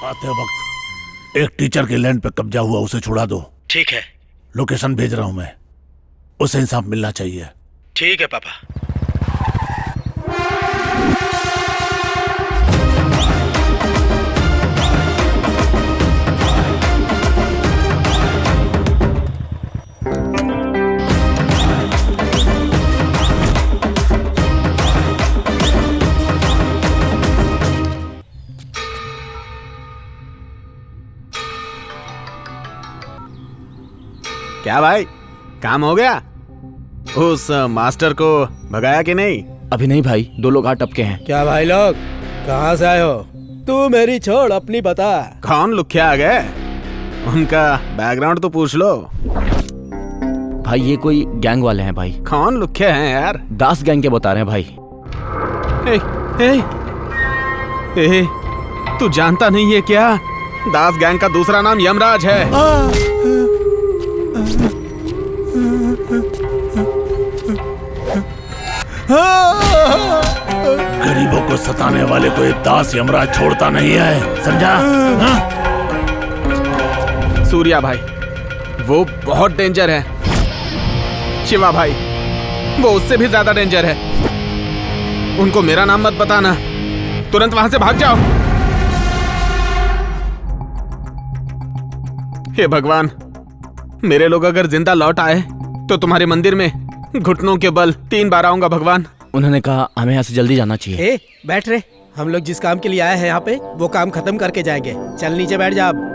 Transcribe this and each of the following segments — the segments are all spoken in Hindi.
आते वक्त एक टीचर के लैंड पे कब्जा हुआ, उसे छुड़ा दो। ठीक है। लोकेशन भेज रहा हूं मैं, उसे इंसाफ मिलना चाहिए। ठीक है पापा। क्या भाई, काम हो गया? उस मास्टर को भगाया कि नहीं? अभी नहीं भाई, 2 लोग आ टपके हैं। क्या भाई लोग, कहाँ से आए हो? तू मेरी छोड़, अपनी बता। कौन लुख्या आ गए? उनका बैकग्राउंड तो पूछ लो। भाई ये कोई गैंग वाले हैं भाई। कौन लुख्या हैं यार? दास गैंग के बता रहे हैं भाई। ए, तू जानता नहीं है क्या? दास गैंग का दूसरा नाम यमराज है। गरीबों को सताने वाले को एक दास यमराज छोड़ता नहीं है, समझा? सूर्या भाई, वो बहुत डेंजर है। शिवा भाई, वो उससे भी ज्यादा डेंजर है। उनको मेरा नाम मत बताना, तुरंत वहां से भाग जाओ। हे भगवान, मेरे लोग अगर जिंदा लौट आए तो तुम्हारे मंदिर में घुटनों के बल 3 बार आऊंगा भगवान। उन्होंने कहा हमें यहाँ से जल्दी जाना चाहिए। बैठ रहे, हम लोग जिस काम के लिए आए हैं यहाँ पे, वो काम खत्म करके जाएंगे। चल नीचे बैठ जा अब।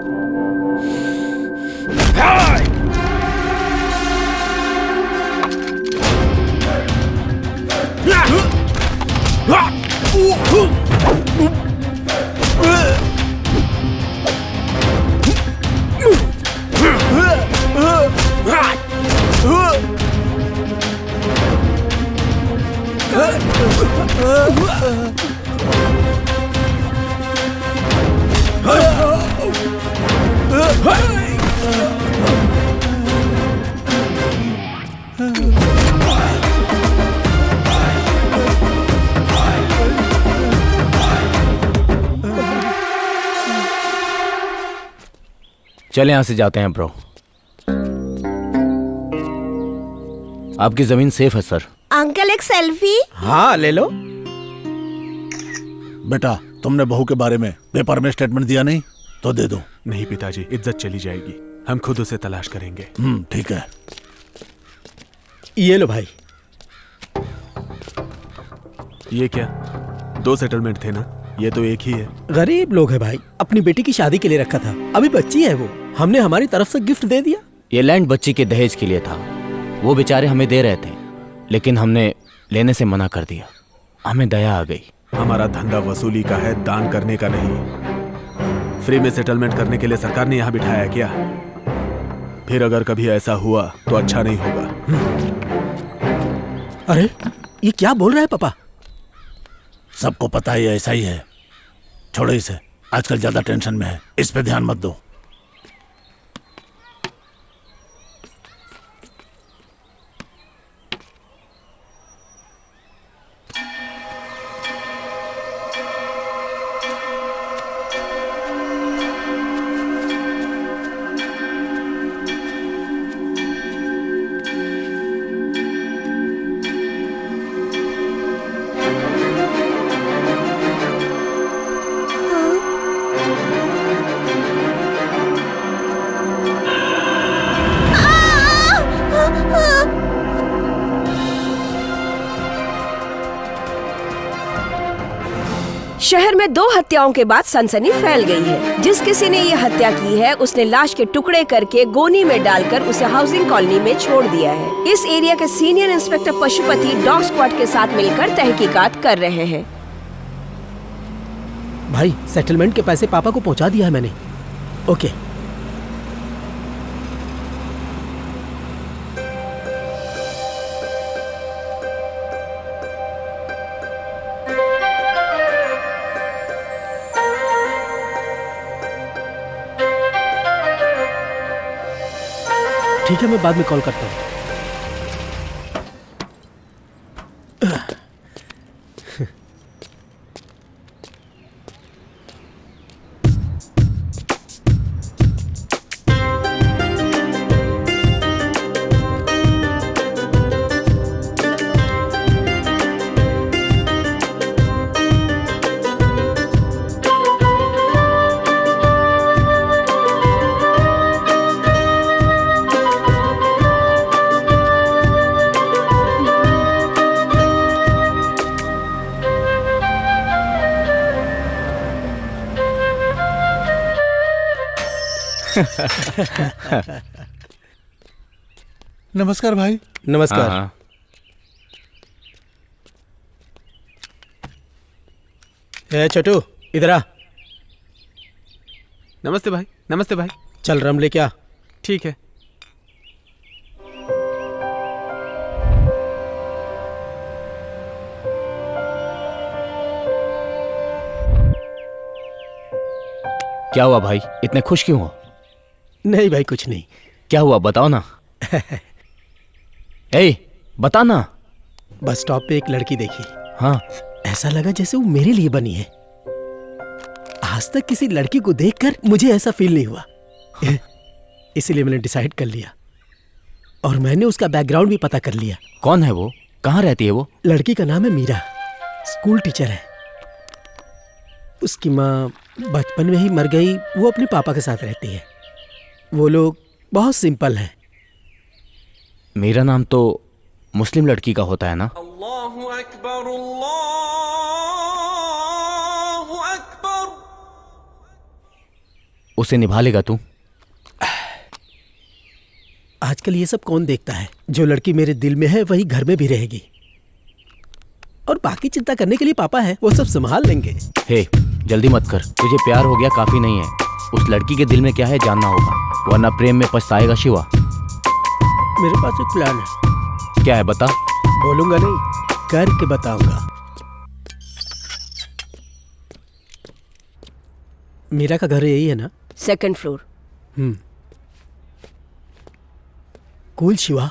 चले यहाँ से जाते हैं ब्रो। आपकी जमीन सेफ है सर। अंकल एक सेल्फी? हाँ ले लो। बेटा, तुमने बहू के बारे में पेपर में स्टेटमेंट दिया नहीं तो दे दो। नहीं पिताजी, इज्जत चली जाएगी। हम खुद उसे तलाश करेंगे। ठीक है। ये लो भाई। ये क्या, 2 सेटलमेंट थे ना? ये तो एक ही है। गरीब लोग है भाई, अपनी बेटी की शादी के लिए रखा था, अभी बच्ची है वो, हमने हमारी तरफ से गिफ्ट दे दिया। ये लैंड बच्ची के दहेज के लिए था। वो बेचारे हमें दे रहे थे, लेकिन हमने लेने से मना कर दिया। हमें दया आ गई। हमारा धंधा वसूली का है, दान करने का नहीं। फ्री में सेटलमेंट करने के लिए सरकार ने यहाँ बिठाया क्या? फिर अगर कभी ऐसा हुआ तो अच्छा नहीं होगा। अरे ये क्या बोल रहा है पापा? सबको पता ही ऐसा ही है। छोड़ो इसे, आजकल ज्यादा टेंशन में है, इस पे ध्यान मत दो। शहर में 2 हत्याओं के बाद सनसनी फैल गई है। जिस किसी ने ये हत्या की है, उसने लाश के टुकड़े करके गोनी में डालकर उसे हाउसिंग कॉलोनी में छोड़ दिया है। इस एरिया के senior inspector Pashupati dog squad के साथ मिलकर तहकीकात कर रहे हैं। भाई सेटलमेंट के पैसे पापा को पहुंचा दिया है मैंने। ओके। ठीक है, मैं बाद में कॉल करता हूँ। नमस्कार भाई। नमस्कार। हाँ, ए छोटू, इधर आ। नमस्ते भाई, नमस्ते भाई। चल रम ले क्या। ठीक है। क्या हुआ भाई, इतने खुश क्यों हो? नहीं भाई, कुछ नहीं। क्या हुआ बताओ ना। ए, बता ना। बस स्टॉप पे एक लड़की देखी, हाँ, ऐसा लगा जैसे वो मेरे लिए बनी है। आज तक किसी लड़की को देखकर मुझे ऐसा फील नहीं हुआ। इसीलिए मैंने डिसाइड कर लिया, और मैंने उसका बैकग्राउंड भी पता कर लिया। कौन है वो, कहाँ रहती है वो? लड़की का नाम है मीरा, स्कूल टीचर है। उसकी माँ बचपन में ही मर गई। वो अपने पापा के साथ रहती है। वो लोग बहुत सिंपल हैं। मेरा नाम तो मुस्लिम लड़की का होता है ना? अल्लाहु अकबर, अल्लाहु अकबर। उसे निभा लेगा तू? आजकल ये सब कौन देखता है। जो लड़की मेरे दिल में है वही घर में भी रहेगी, और बाकी चिंता करने के लिए पापा है, वो सब संभाल लेंगे। हे, जल्दी मत कर। तुझे प्यार हो गया काफी नहीं है, उस लड़की के दिल में क्या है जानना होगा, वरना प्रेम में पछताएगा शिवा। मेरे पास एक प्लान है। क्या है बता। बोलूंगा नहीं, करके बताऊंगा। मीरा का घर यही है ना? Second floor. कूल शिवा।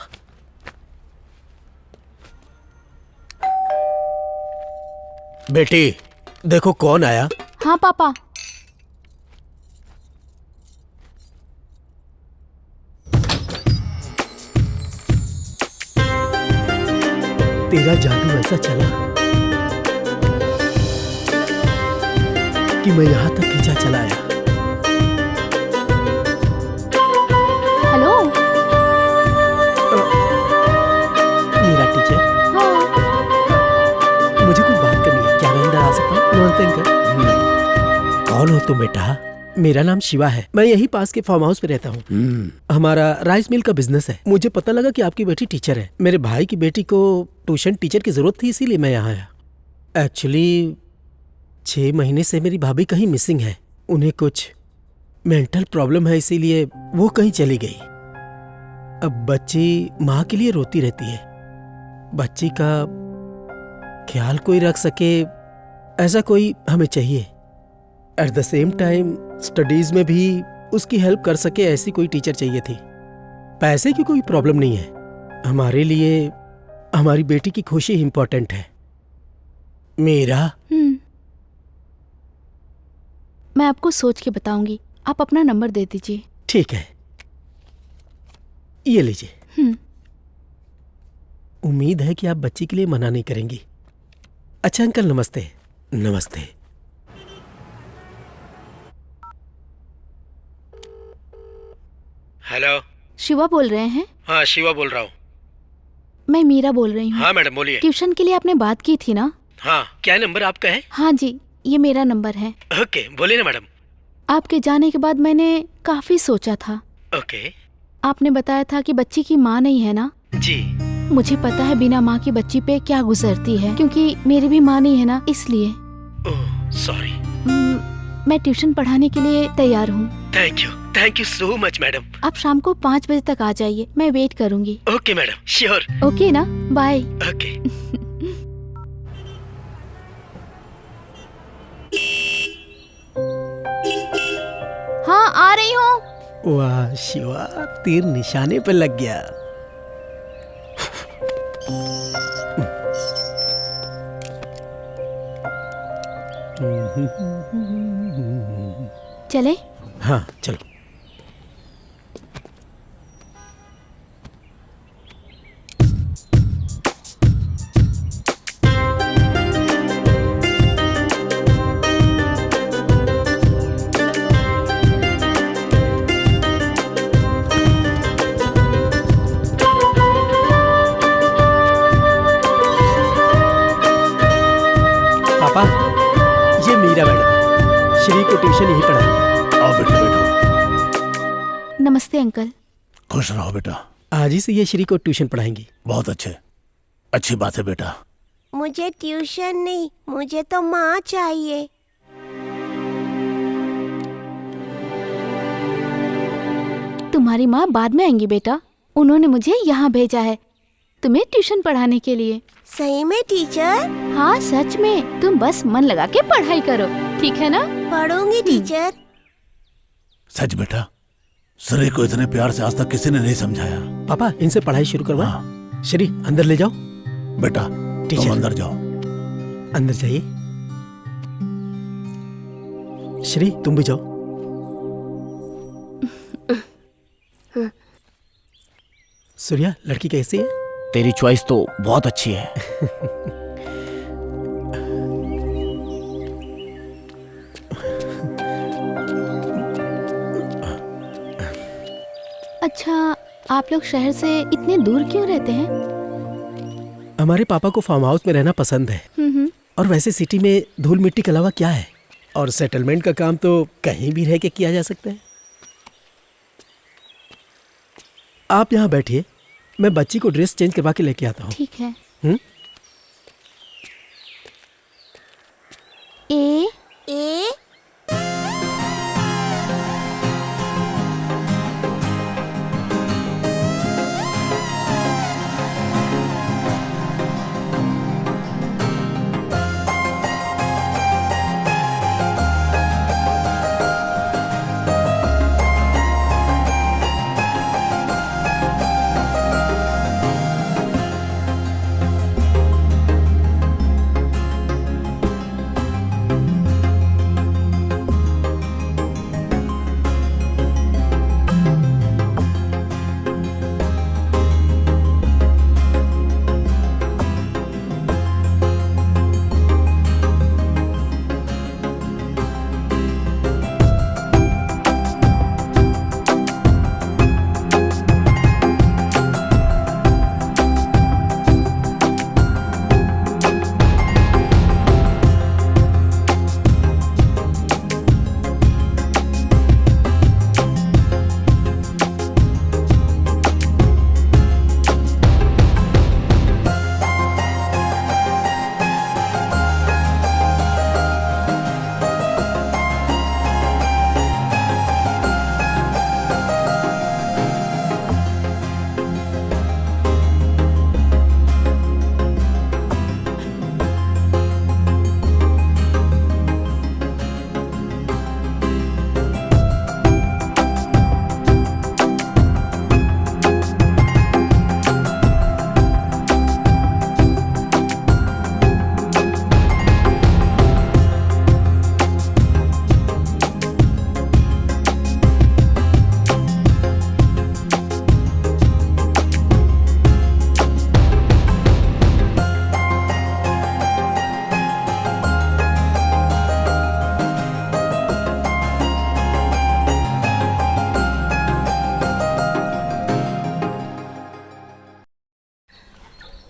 बेटी देखो कौन आया। हाँ पापा। तेरा जादू ऐसा चला कि मैं यहां तक खींचा चला आया। हेलो। मेरा टीचर। हाँ। मुझे कुछ बात करनी है, क्या मैं अंदर आ सकता हूँ? नमस्ते अंकल। कौन हो तुम बेटा? मेरा नाम शिवा है, मैं यही पास के फार्म हाउस पे रहता हूँ। हमारा राइस मिल का बिजनेस है। मुझे पता लगा कि आपकी बेटी टीचर है। मेरे भाई की बेटी को ट्यूशन टीचर की जरूरत थी, इसीलिए मैं यहाँ आया। एक्चुअली 6 महीने से मेरी भाभी कहीं मिसिंग है। उन्हें कुछ मेंटल प्रॉब्लम है, इसीलिए वो कहीं चली गई। अब बच्ची माँ के लिए रोती रहती है। बच्ची का ख्याल कोई रख सके ऐसा कोई हमें चाहिए। At the same time studies में भी उसकी हेल्प कर सके ऐसी कोई टीचर चाहिए थी। पैसे की कोई प्रॉब्लम नहीं है, हमारे लिए हमारी बेटी की खुशी इंपॉर्टेंट है। मेरा मैं आपको सोच के बताऊंगी, आप अपना नंबर दे दीजिए। ठीक है, ये लीजिए। उम्मीद है कि आप बच्ची के लिए मना नहीं करेंगी। अच्छा अंकल, नमस्ते। नमस्ते। हेलो। शिवा बोल रहे हैं? हाँ, शिवा बोल रहा हूँ। मैं मीरा बोल रही हूँ। हाँ मैडम, बोलिए। ट्यूशन के लिए आपने बात की थी ना? हाँ, क्या नंबर आपका है? हाँ जी, ये मेरा नंबर है। ओके, बोलिए ना मैडम। आपके जाने के बाद मैंने काफी सोचा था। ओके। आपने बताया था कि बच्ची की माँ नहीं है ना? जी। मुझे पता है बिना माँ की बच्ची पे क्या गुजरती है, क्योंकि मेरी भी माँ नहीं है ना, इसलिए। Oh sorry. मैं ट्यूशन पढ़ाने के लिए तैयार हूँ। Thank you so much madam. आप शाम को 5 बजे तक आ जाइए, मैं वेट करूँगी। Okay madam, sure. ओके ना, बाय। ओके। हाँ, आ रही हूँ। वाह शिवा, तीर निशाने पे लग गया। चले? हाँ चलो। पापा, ये मीरा मैडम, श्री को ट्यूशन यही पढ़ाएंगे। आओ बेटा बैठो। नमस्ते अंकल। खुश रहो बेटा। आज ही से ये श्री को ट्यूशन पढ़ाएंगी। बहुत अच्छी बात है बेटा। मुझे ट्यूशन नहीं, मुझे तो माँ चाहिए। तुम्हारी माँ बाद में आएंगी बेटा, उन्होंने मुझे यहाँ भेजा है तुम्हें ट्यूशन पढ़ाने के लिए। सही में टीचर? हाँ सच में, तुम बस मन लगा के पढ़ाई करो, ठीक है ना? पढ़ूंगी टीचर। सच बेटा, श्री को इतने प्यार से आज तक किसी ने नहीं समझाया। पापा इनसे पढ़ाई शुरू करवाएं। हाँ। श्री अंदर ले जाओ। बेटा टीचर। तुम अंदर जाओ। अंदर जाइए। श्री तुम भी जाओ। सूर्या, लड़की कैसी है? तेरी चॉइस तो बहुत अच्छी है। अच्छा, आप लोग शहर से इतने दूर क्यों रहते हैं? हमारे पापा को फार्म हाउस में रहना पसंद है। और वैसे सिटी में धूल मिट्टी के अलावा क्या है, और सेटलमेंट का काम तो कहीं भी रह के किया जा सकता है। आप यहाँ बैठिए, मैं बच्ची को ड्रेस चेंज करवा के लेके आता हूँ। ठीक है। ए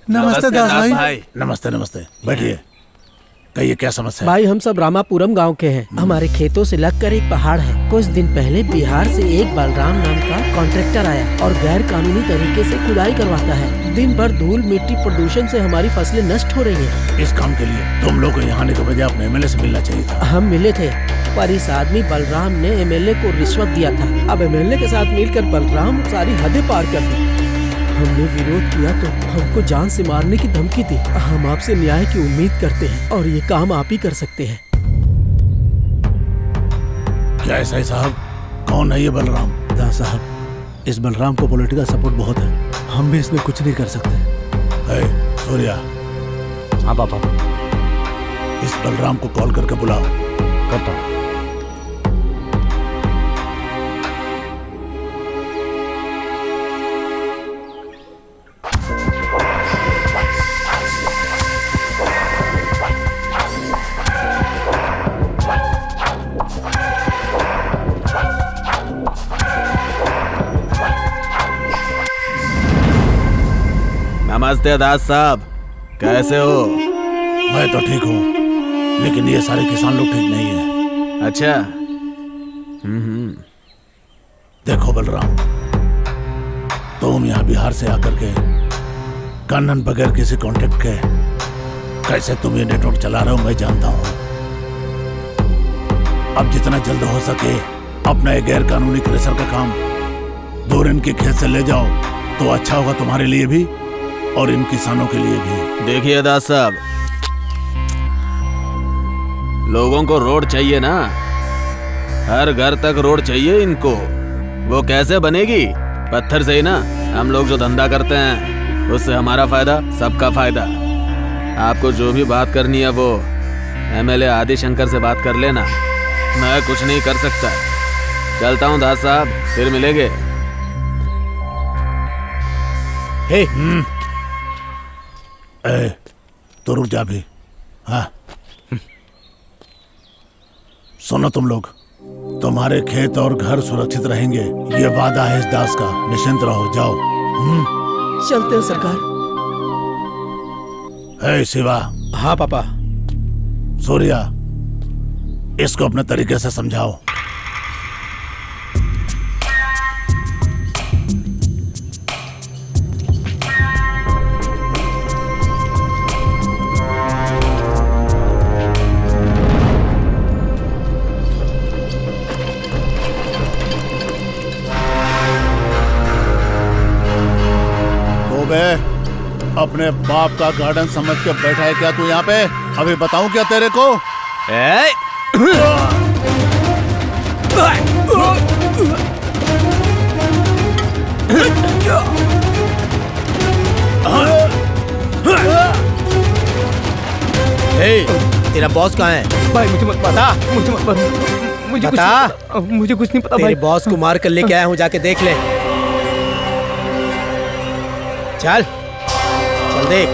नमस्ते दास भाई। नमस्ते नमस्ते, बैठिए। कहिए क्या समस्या है? भाई हम सब रामापुरम गांव के हैं। हमारे खेतों से लगकर एक पहाड़ है। कुछ दिन पहले बिहार से एक बलराम नाम का कॉन्ट्रैक्टर आया और गैर कानूनी तरीके से खुदाई करवाता है। दिन भर धूल मिट्टी प्रदूषण से हमारी फसलें नष्ट हो रही हैं। इस काम के लिए तुम लोग को यहाँ आने के बजाय अपने एमएलए से मिलना चाहिए था। हम मिले थे, पर इस आदमी बलराम ने एमएलए को रिश्वत दिया था। अब एमएलए के साथ मिलकर बलराम सारी हदें पार कर दी। हमने विरोध किया तो हमको जान से मारने की धमकी दी। हम आपसे न्याय की उम्मीद करते हैं और ये काम आप ही कर सकते हैं। क्या ऐसा है साहब? कौन है ये बलराम? दास साहब, इस बलराम को पॉलिटिकल सपोर्ट बहुत है, हम भी इसमें कुछ नहीं कर सकते। सूर्या। हाँ पापा। इस बलराम को कॉल करके बुलाओ। करता हूँ। नमस्ते दास साहब, कैसे हो? मैं तो ठीक हूँ, लेकिन ये सारे किसान लोग ठीक नहीं है। अच्छा। देखो बलराम, तुम यहाँ बिहार से आकर के कन्नन बगैर किसी कांटेक्ट के कैसे तुम ये नेटवर्क चला रहे हो मैं जानता हूँ। अब जितना जल्द हो सके अपना ये गैर कानूनी क्रेशर का काम दूर इनके खेत से ले जाओ तो अच्छा होगा तुम्हारे लिए भी और इन किसानों के लिए भी। देखिए दास साहब, लोगों को रोड चाहिए ना, हर घर तक रोड चाहिए इनको। वो कैसे बनेगी? पत्थर से ही ना। हम लोग जो धंधा करते हैं उससे हमारा फायदा, सबका फायदा। आपको जो भी बात करनी है वो एमएलए आदि शंकर से बात कर लेना, मैं कुछ नहीं कर सकता। चलता हूँ दास साहब, फिर मिलेंगे। हे तो रुक जा भी। हाँ सुनो तुम लोग, तुम्हारे खेत और घर सुरक्षित रहेंगे, ये वादा है इस दास का। निश्चिंत रहो, जाओ। चलते हैं सरकार। हे शिवा। हाँ पापा। सूर्या, इसको अपने तरीके से समझाओ। अपने बाप का गार्डन समझ के बैठा है क्या तू यहाँ पे? अभी बताऊं क्या तेरे को? तेरा बॉस कहाँ है? भाई मुझे मत पता, मुझे मत पता, मुझे कुछ नहीं पता। तेरे बॉस को मार कर लेके आया हूँ, जाके देख ले। चल चल देख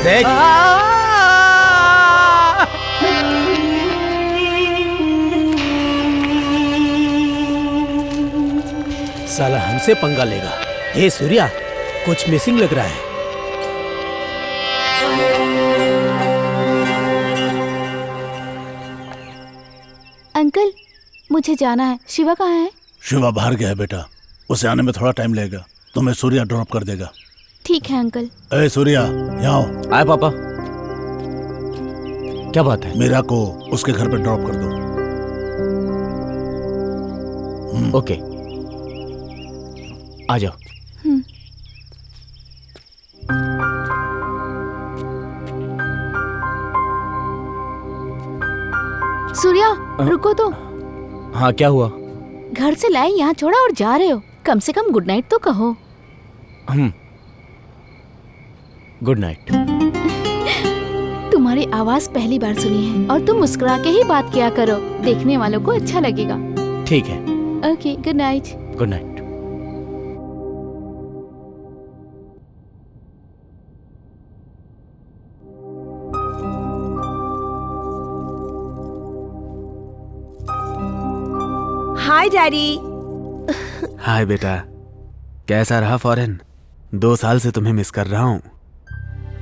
देख। साला हमसे पंगा लेगा। हे सूर्या, कुछ मिसिंग लग रहा है। अंकल, मुझे जाना है। शिवा कहाँ है? शिवा बाहर गया है बेटा, उसे आने में थोड़ा टाइम लगेगा, तुम्हें सूर्या ड्रॉप कर देगा। ठीक है अंकल। ए सूर्या, यहाँ आओ। आए पापा। क्या बात है? मीरा को उसके घर पे ड्रॉप कर दो। ओके, आ जाओ। सूर्या, रुको तो। हाँ क्या हुआ? घर से लाए यहाँ छोड़ा और जा रहे हो, कम से कम गुड नाइट तो कहो। Good night. तुम्हारी आवाज पहली बार सुनी है और तुम मुस्कुरा के ही बात किया करो, देखने वालों को अच्छा लगेगा। ठीक है। Okay, good night. Good night. Hi daddy. Hi बेटा, कैसा रहा फॉरेन? 2 साल से तुम्हें मिस कर रहा हूँ।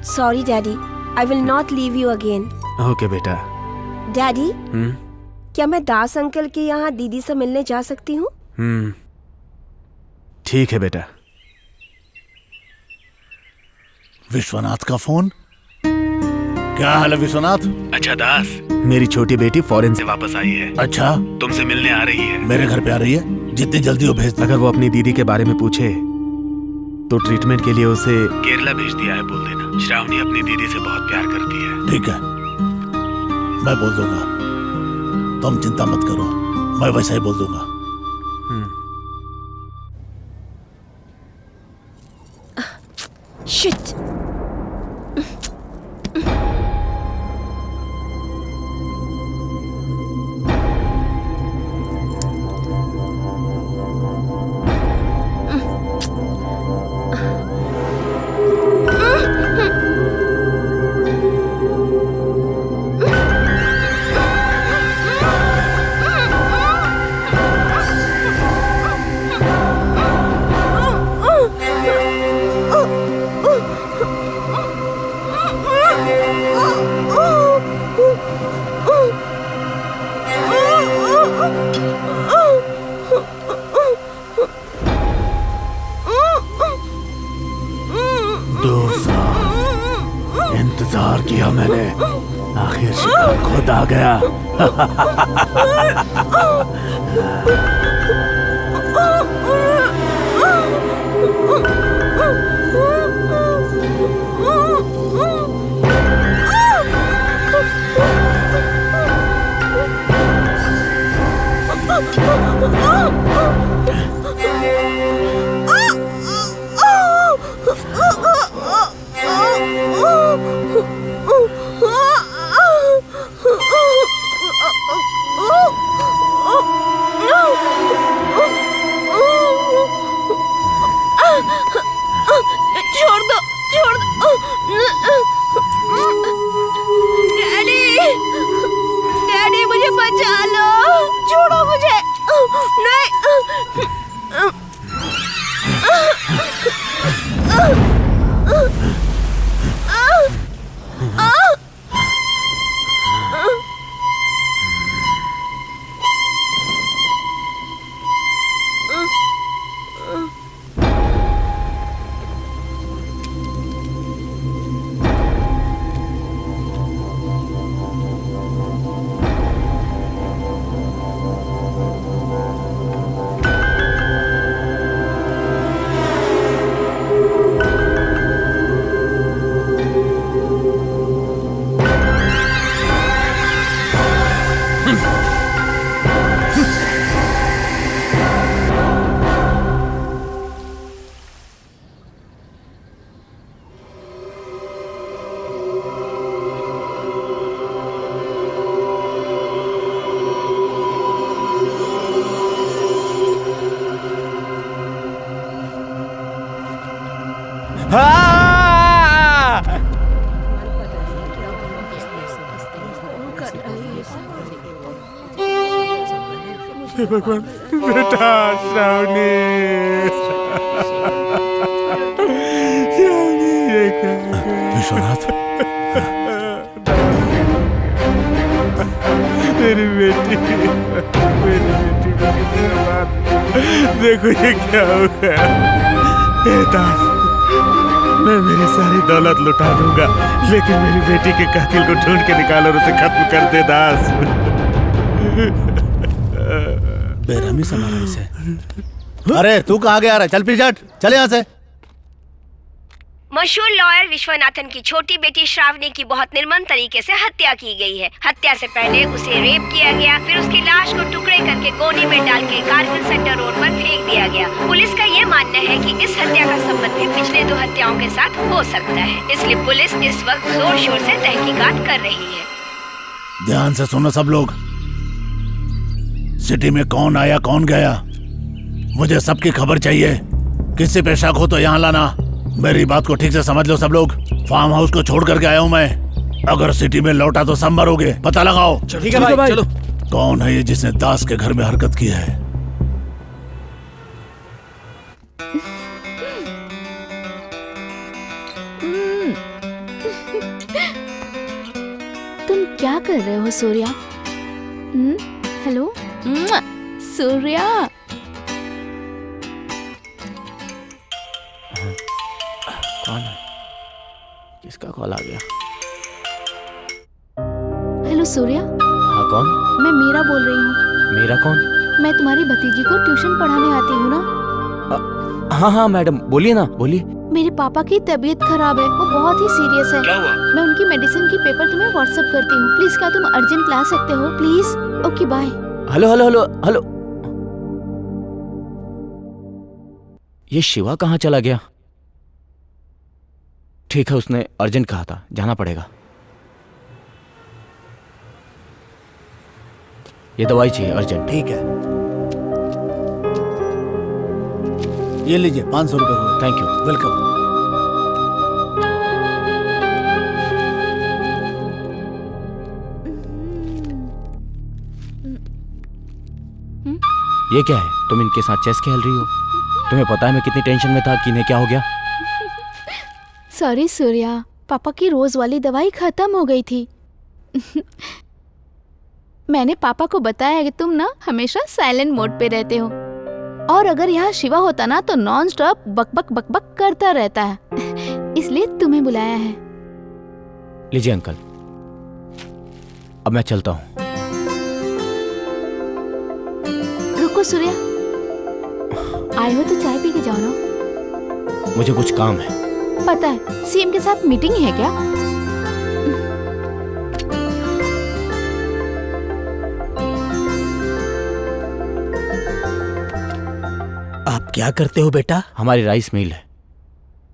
Sorry daddy, I will not leave you again. Okay बेटा। डैडी, क्या मैं दास अंकल के यहाँ दीदी से मिलने जा सकती हूँ? ठीक है बेटा। विश्वनाथ का फोन? क्या हाल है विश्वनाथ? अच्छा दास, मेरी छोटी बेटी फॉरेन से वापस आई है। अच्छा, तुमसे मिलने आ रही है। मेरे घर पे आ रही है? जितनी जल्दी हो भेज दो। अगर वो अपनी दीदी के बारे में पूछे तो ट्रीटमेंट के लिए उसे केरला भेज दिया है, बोल देना। श्रावणी अपनी दीदी से बहुत प्यार करती है। ठीक है, मैं बोल दूंगा, तुम चिंता मत करो, मैं वैसा ही बोल दूंगा। वक्त आ गया। छोड़ दो, छोड़ दो। डैडी, डैडी मुझे बचा लो, छोड़ो मुझे। नहीं। भगवान, बेटा श्रावणी, विश्वनाथ, मेरी बेटी, मेरी बेटी को कितने बार देखो ये क्या हो गया। हे दास, मैं मेरी सारी दौलत लुटा दूंगा, लेकिन मेरी बेटी के कातिल को ढूंढ के निकाल और उसे खत्म कर दे दास। बेरहमी से मारा इसे। अरे तू कहाँ गया रहा? चल पीछे हट, चल यहाँ से। मशहूर लॉयर विश्वनाथन की छोटी बेटी श्रावणी की बहुत निर्मम तरीके से हत्या की गई है। हत्या से पहले उसे रेप किया गया, फिर उसकी लाश को टुकड़े करके गोनी में डाल के कारगिल सेंटर रोड पर फेंक दिया गया। पुलिस का ये मानना है कि इस हत्या का संबंध भी पिछले 2 हत्याओं के साथ हो सकता है, इसलिए पुलिस इस वक्त जोर शोर से तहकीकात कर रही है। ध्यान से सुनो सब लोग, सिटी में कौन आया कौन गया, मुझे सबकी खबर चाहिए। किसी पे शक हो तो यहाँ लाना। मेरी बात को ठीक से समझ लो सब लोग। फार्म हाउस को छोड़ करके आया हूँ मैं। अगर सिटी में लौटा तो सब मरोगे, पता लगाओ। ठीक है भाई, चलो। कौन है ये जिसने दास के घर में हरकत की है? तुम क्या कर रहे हो सूर्या? हेलो सूर्या। कौन है? किसका कॉल आ गया? हेलो सूर्या। हाँ कौन? मैं मीरा बोल रही हूँ। मीरा कौन? मैं तुम्हारी भतीजी को ट्यूशन पढ़ाने आती हूँ ना। हाँ हाँ मैडम, बोलिए ना, बोलिए। मेरे पापा की तबीयत खराब है, वो बहुत ही सीरियस है। क्या हुआ? मैं उनकी मेडिसिन की पेपर तुम्हें व्हाट्सएप करती हूँ। प्लीज क्या तुम अर्जेंट ला सकते हो please? Okay bye. Hello hello hello hello, ये शिवा कहाँ चला गया? ठीक है, उसने अर्जेंट कहा था, जाना पड़ेगा। ये दवाई चाहिए अर्जेंट। ठीक है, ये लीजिए 500 रुपए हुए। Thank you. वेलकम। ये क्या है? तुम इनके साथ चेस खेल रही हो? तुम्हें पता है मैं कितनी टेंशन में था कि इन्हें क्या हो गया? सॉरी सूर्या, पापा की रोज वाली दवाई खत्म हो गई थी। मैंने पापा को बताया कि तुम ना हमेशा साइलेंट मोड पे रहते हो, और अगर यहाँ शिवा होता ना तो नॉन स्टॉप बकबक बकबक करता रहता है, इसलिए तुम्हें बुलाया है। लीजिए अंकल, अब मैं चलता हूँ। रुको सूर्या, आए हो तो चाय पी के जाओ ना। मुझे कुछ काम है। पता है, सीएम के साथ मीटिंग है क्या? आप क्या करते हो बेटा? हमारी राइस मिल है,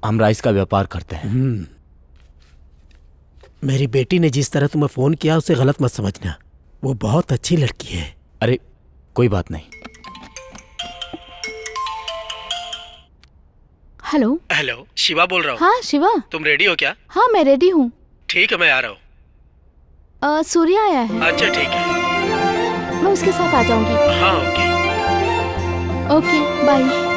हम राइस का व्यापार करते हैं। मेरी बेटी ने जिस तरह तुम्हें फोन किया उसे गलत मत समझना, वो बहुत अच्छी लड़की है। अरे कोई बात नहीं। हेलो। हेलो, शिवा बोल रहा हूँ। हाँ शिवा, तुम रेडी हो क्या? हाँ मैं रेडी हूँ। ठीक है, मैं आ रहा हूँ। सूर्या आया है। अच्छा ठीक है, मैं उसके साथ आ जाऊंगी। हाँ ओके। Okay bye.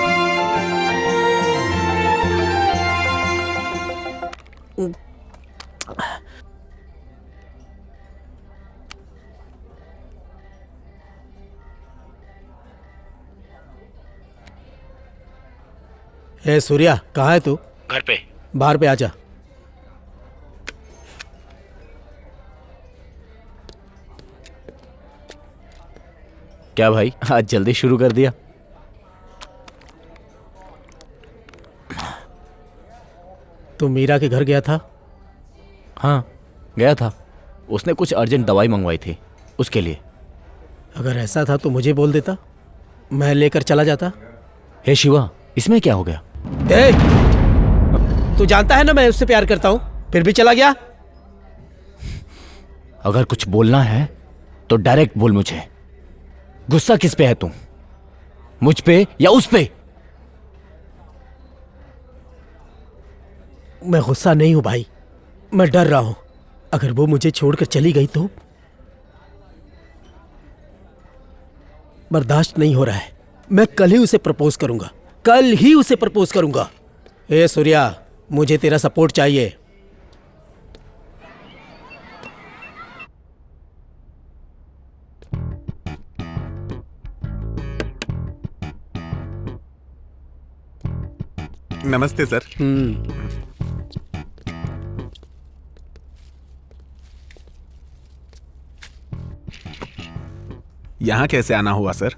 ए सूर्या, कहाँ है तू? घर पे। बाहर पे आजा। क्या भाई, आज जल्दी शुरू कर दिया? तू मीरा के घर गया था? हाँ गया था, उसने कुछ अर्जेंट दवाई मंगवाई थी उसके लिए। अगर ऐसा था तो मुझे बोल देता, मैं लेकर चला जाता। हे शिवा, इसमें क्या हो गया? ए, तू जानता है ना मैं उससे प्यार करता हूँ, फिर भी चला गया। अगर कुछ बोलना है तो डायरेक्ट बोल मुझे। गुस्सा किस पे है तुम, मुझ पे या उस पे? मैं गुस्सा नहीं हूं भाई, मैं डर रहा हूं। अगर वो मुझे छोड़कर चली गई तो बर्दाश्त नहीं हो रहा है। मैं कल ही उसे प्रपोज करूंगा, कल ही उसे प्रपोज करूंगा। ए सूर्या, मुझे तेरा सपोर्ट चाहिए। नमस्ते सर। यहाँ कैसे आना हुआ सर?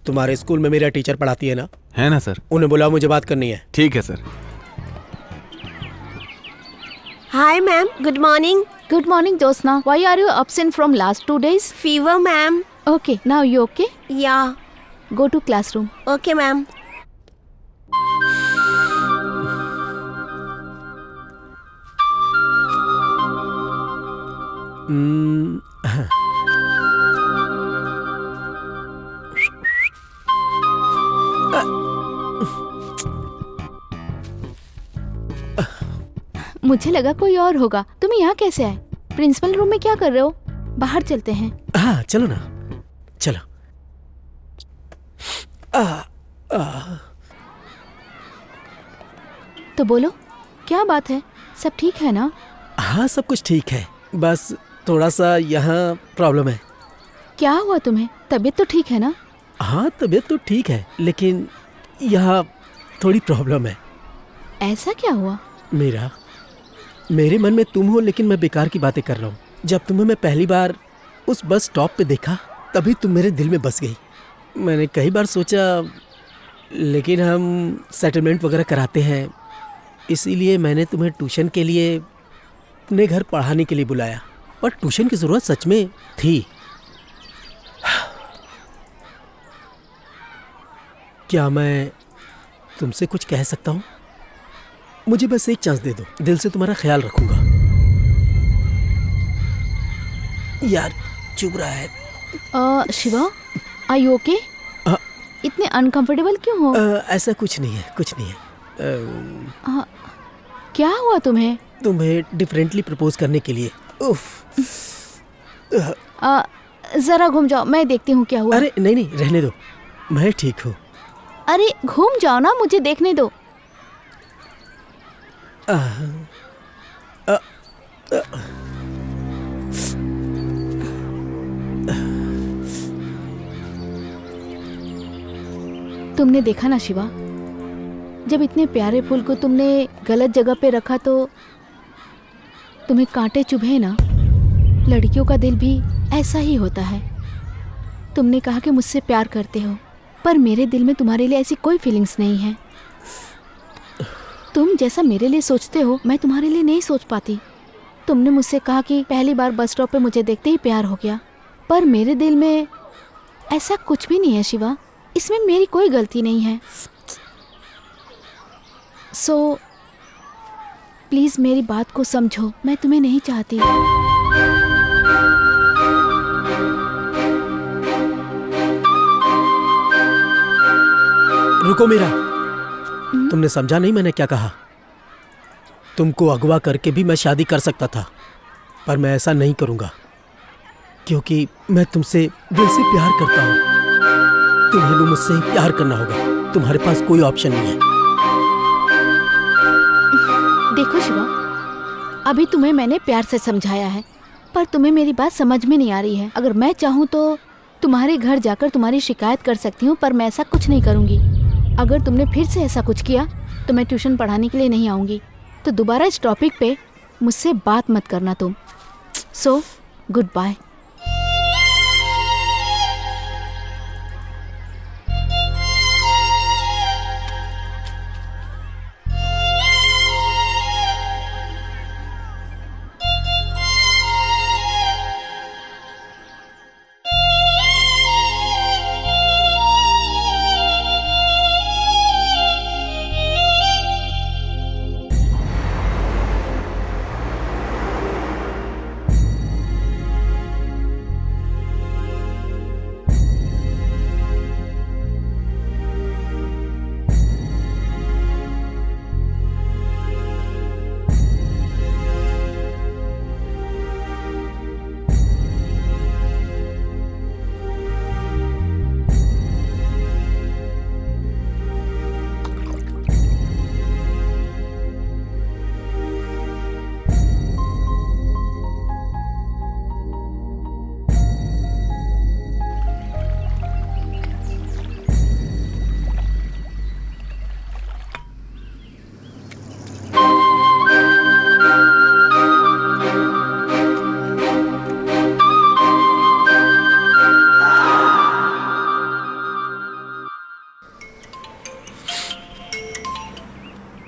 तुम्हारे स्कूल में मेरा टीचर पढ़ाती है ना? है ना सर। उन्हें बुलाओ, मुझे बात करनी है। ठीक है sir. Hi ma'am, good morning. Good morning, Josna. Why are you absent from last 2 days? Fever ma'am. Okay, now you okay? या Go to classroom. Okay ma'am. मुझे लगा कोई और होगा। तुम यहाँ कैसे आए? प्रिंसिपल रूम में क्या कर रहे हो? बाहर चलते हैं। हाँ चलो ना, चलो। तो बोलो, क्या बात है? सब ठीक है ना? हाँ सब कुछ ठीक है, बस थोड़ा सा यहाँ प्रॉब्लम है। क्या हुआ तुम्हें? तबीयत तो ठीक है ना? हाँ तबीयत तो ठीक है, लेकिन यहाँ थोड़ी प्रॉब्लम है। ऐसा क्या हुआ? मेरे मन में तुम हो, लेकिन मैं बेकार की बातें कर रहा हूँ। जब तुम्हें मैं पहली बार उस बस स्टॉप पे देखा, तभी तुम मेरे दिल में बस गई। मैंने कई बार सोचा, लेकिन हम सेटलमेंट वगैरह कराते हैं, इसीलिए मैंने तुम्हें ट्यूशन के लिए अपने घर पढ़ाने के लिए बुलाया। पर ट्यूशन की ज़रूरत सच में थी। क्या मैं तुमसे कुछ कह सकता हूँ? मुझे बस एक चांस दे दो, दिल से तुम्हारा ख्याल रखूंगा। यार चुभ रहा है। Shiva, are you okay? इतने अनकंफर्टेबल क्यों हो? ऐसा कुछ नहीं है, कुछ नहीं है। क्या हुआ तुम्हें? तुम्हें डिफरेंटली प्रपोज करने के लिए। उफ। जरा घूम जाओ, मैं देखती हूँ क्या हुआ। अरे नहीं नहीं, रहने दो, मैं ठीक हूँ। अरे घूम जाओ ना, मुझे देखने दो। तुमने देखा ना शिवा, जब इतने प्यारे फूल को तुमने गलत जगह पे रखा तो तुम्हें कांटे चुभे ना। लड़कियों का दिल भी ऐसा ही होता है। तुमने कहा कि मुझसे प्यार करते हो, पर मेरे दिल में तुम्हारे लिए ऐसी कोई फीलिंग्स नहीं है। तुम जैसा मेरे लिए सोचते हो मैं तुम्हारे लिए नहीं सोच पाती। तुमने मुझसे कहा कि पहली बार बस स्टॉप पे मुझे देखते ही प्यार हो गया, पर मेरे दिल में ऐसा कुछ भी नहीं है शिवा। इसमें मेरी कोई गलती नहीं है। सो प्लीज मेरी बात को समझो, मैं तुम्हें नहीं चाहती। रुको मीरा, तुमने समझा नहीं मैंने क्या कहा? तुमको अगवा करके भी मैं शादी कर सकता था, पर मैं ऐसा नहीं करूंगा क्योंकि मैं तुमसे दिल से प्यार करता हूं। तुम्हें भी मुझसे ही प्यार करना होगा, तुम्हारे पास कोई ऑप्शन नहीं है। देखो शिवा, अभी तुम्हें मैंने प्यार से समझाया है, पर तुम्हें मेरी बात समझ में नहीं आ रही है। अगर मैं चाहूँ तो तुम्हारे घर जाकर तुम्हारी शिकायत कर सकती हूँ, पर मैं ऐसा कुछ नहीं करूँगी। अगर तुमने फिर से ऐसा कुछ किया तो मैं ट्यूशन पढ़ाने के लिए नहीं आऊँगी। तो दोबारा इस टॉपिक पे मुझसे बात मत करना तुम। So goodbye.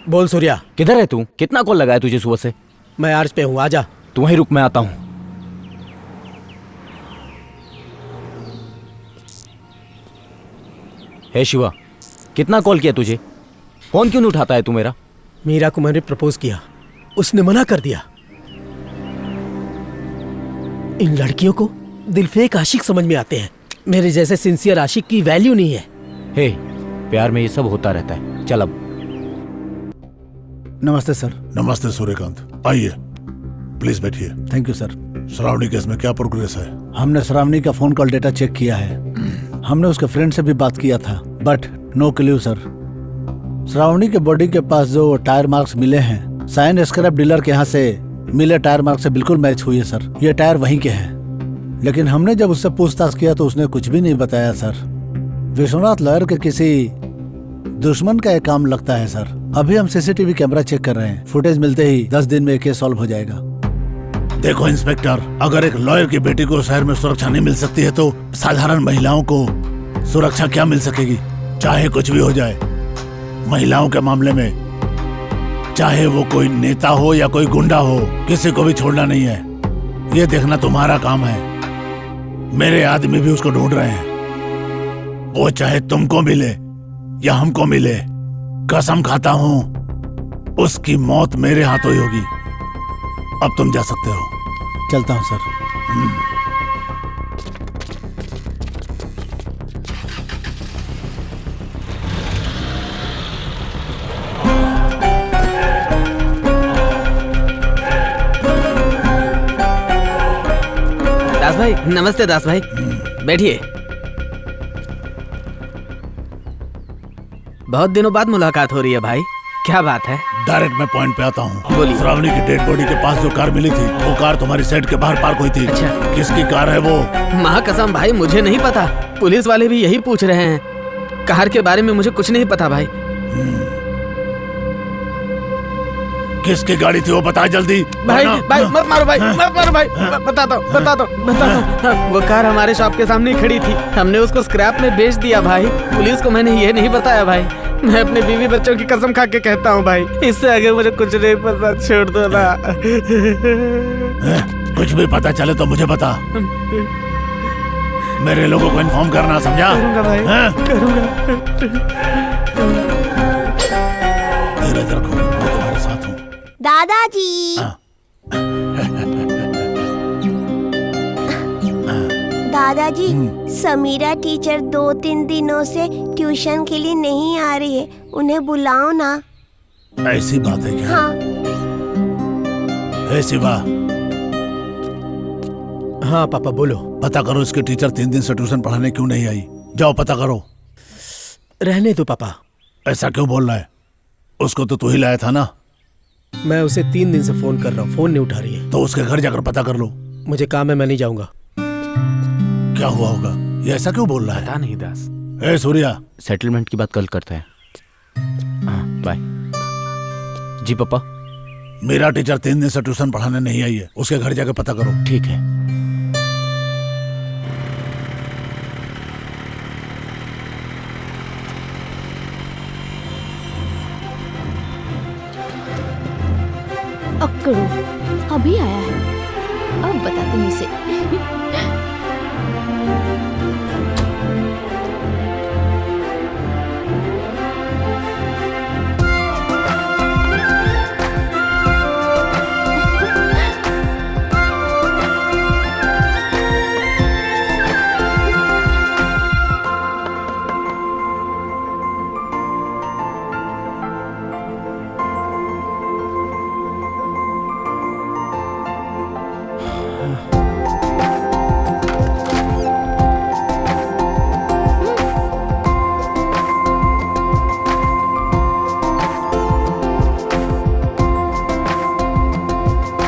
बोल सूर्या, किधर है तू? कितना कॉल लगाया तुझे सुबह से? मैं आर्ज पे हूँ, आजा। तू वहीं रुक, मैं आता हूँ। हे शिवा, कितना कॉल किया तुझे? फोन क्यों नहीं उठाता है तू मेरा? मीरा को मैंने प्रपोज किया, उसने मना कर दिया। इन लड़कियों को दिल फेक आशिक समझ में आते हैं, मेरे जैसे सिंसियर आशिक की वैल्यू नहीं है। हे, प्यार में ये सब होता रहता है। चल अब। नमस्ते सर। नमस्ते सूर्यकांत, आइए प्लीज बैठिए। Thank you sir. Shravani case में क्या प्रोग्रेस है? हमने श्रावणी का फोन कॉल डेटा चेक किया है। हमने उसके फ्रेंड से भी बात किया था, but no clue sir. Shravani के बॉडी के पास जो टायर मार्क्स मिले हैं, साइन स्क्रैप डीलर के यहाँ से मिले टायर मार्क्स से बिल्कुल मैच हुई है सर। ये टायर वहीं के हैं। लेकिन हमने जब उससे पूछताछ किया तो उसने कुछ भी नहीं बताया सर। विश्वनाथ लॉयर के किसी दुश्मन का एक काम लगता है सर। अभी हम सीसीटीवी कैमरा चेक कर रहे हैं, फुटेज मिलते ही 10 दिन में केस सॉल्व हो जाएगा। देखो इंस्पेक्टर, अगर एक लॉयर की बेटी को शहर में सुरक्षा नहीं मिल सकती है तो साधारण महिलाओं को सुरक्षा क्या मिल सकेगी? चाहे कुछ भी हो जाए, महिलाओं के मामले में चाहे वो कोई नेता हो या कोई गुंडा हो, किसी को भी छोड़ना नहीं है। ये देखना तुम्हारा काम है। मेरे आदमी भी उसको ढूंढ रहे हैं। वो चाहे तुमको मिले या हमको मिले, कसम खाता हूं उसकी मौत मेरे हाथों ही होगी। अब तुम जा सकते हो। चलता हूं सर। दास भाई, नमस्ते दास भाई, बैठिए। बहुत दिनों बाद मुलाकात हो रही है भाई, क्या बात है? डायरेक्ट मैं पॉइंट पे आता हूँ। बोलिए। श्रावणी की डेड बॉडी के पास जो कार मिली थी, वो कार तुम्हारी सेट के बाहर पार्क हुई थी। अच्छा। किसकी कार है वो? महाकसम भाई, मुझे नहीं पता। पुलिस वाले भी यही पूछ रहे हैं। कार के बारे में मुझे कुछ नहीं पता भाई। किसकी गाड़ी थी वो बता जल्दी। भाई वरना- भाई मत मारो भाई, मत मारो भाई। बताता हूँ। वो कार हमारे शॉप के सामने ही खड़ी थी, हमने उसको स्क्रैप में बेच दिया भाई। पुलिस को मैंने ये नहीं बताया भाई। मैं अपने बीवी बच्चों की कसम खा के कहता हूँ भाई, इससे आगे मुझे कुछ नहीं पता, छोड़ दो ना। कुछ भी पता चले तो मुझे बता, मेरे लोगों को इन्फॉर्म करना, समझा? करूँगा भाई, करूँगा। धीरज रखो, मैं तुम्हारे साथ हूँ। दादाजी। दादाजी, समीरा टीचर 2-3 दिनों से ट्यूशन के लिए नहीं आ रही है, उन्हें बुलाओ ना। ऐसी बात है क्या? हाँ। हे शिवा। हाँ पापा बोलो। पता करो इसके टीचर 3 दिन से ट्यूशन पढ़ाने क्यों नहीं आई। जाओ पता करो। रहने दो पापा। ऐसा क्यों बोल रहा है? उसको तो तू ही लाया था ना। मैं उसे 3 दिन से फोन कर रहा हूँ, फोन नहीं उठा रही है। तो उसके घर जाकर पता कर लो। मुझे काम है, मैं नहीं जाऊंगा। क्या हुआ होगा? ये ऐसा क्यों बोल रहा है? पता नहीं दास। ए सूर्या, सेटलमेंट की बात कल करते हैं। हाँ बाय। जी पापा। मेरा टीचर 3 दिन से ट्यूशन पढ़ाने नहीं आई है, उसके घर जाकर पता करो। ठीक है। अक्कड़ू अभी आया है, अब बताती हूँ इसे।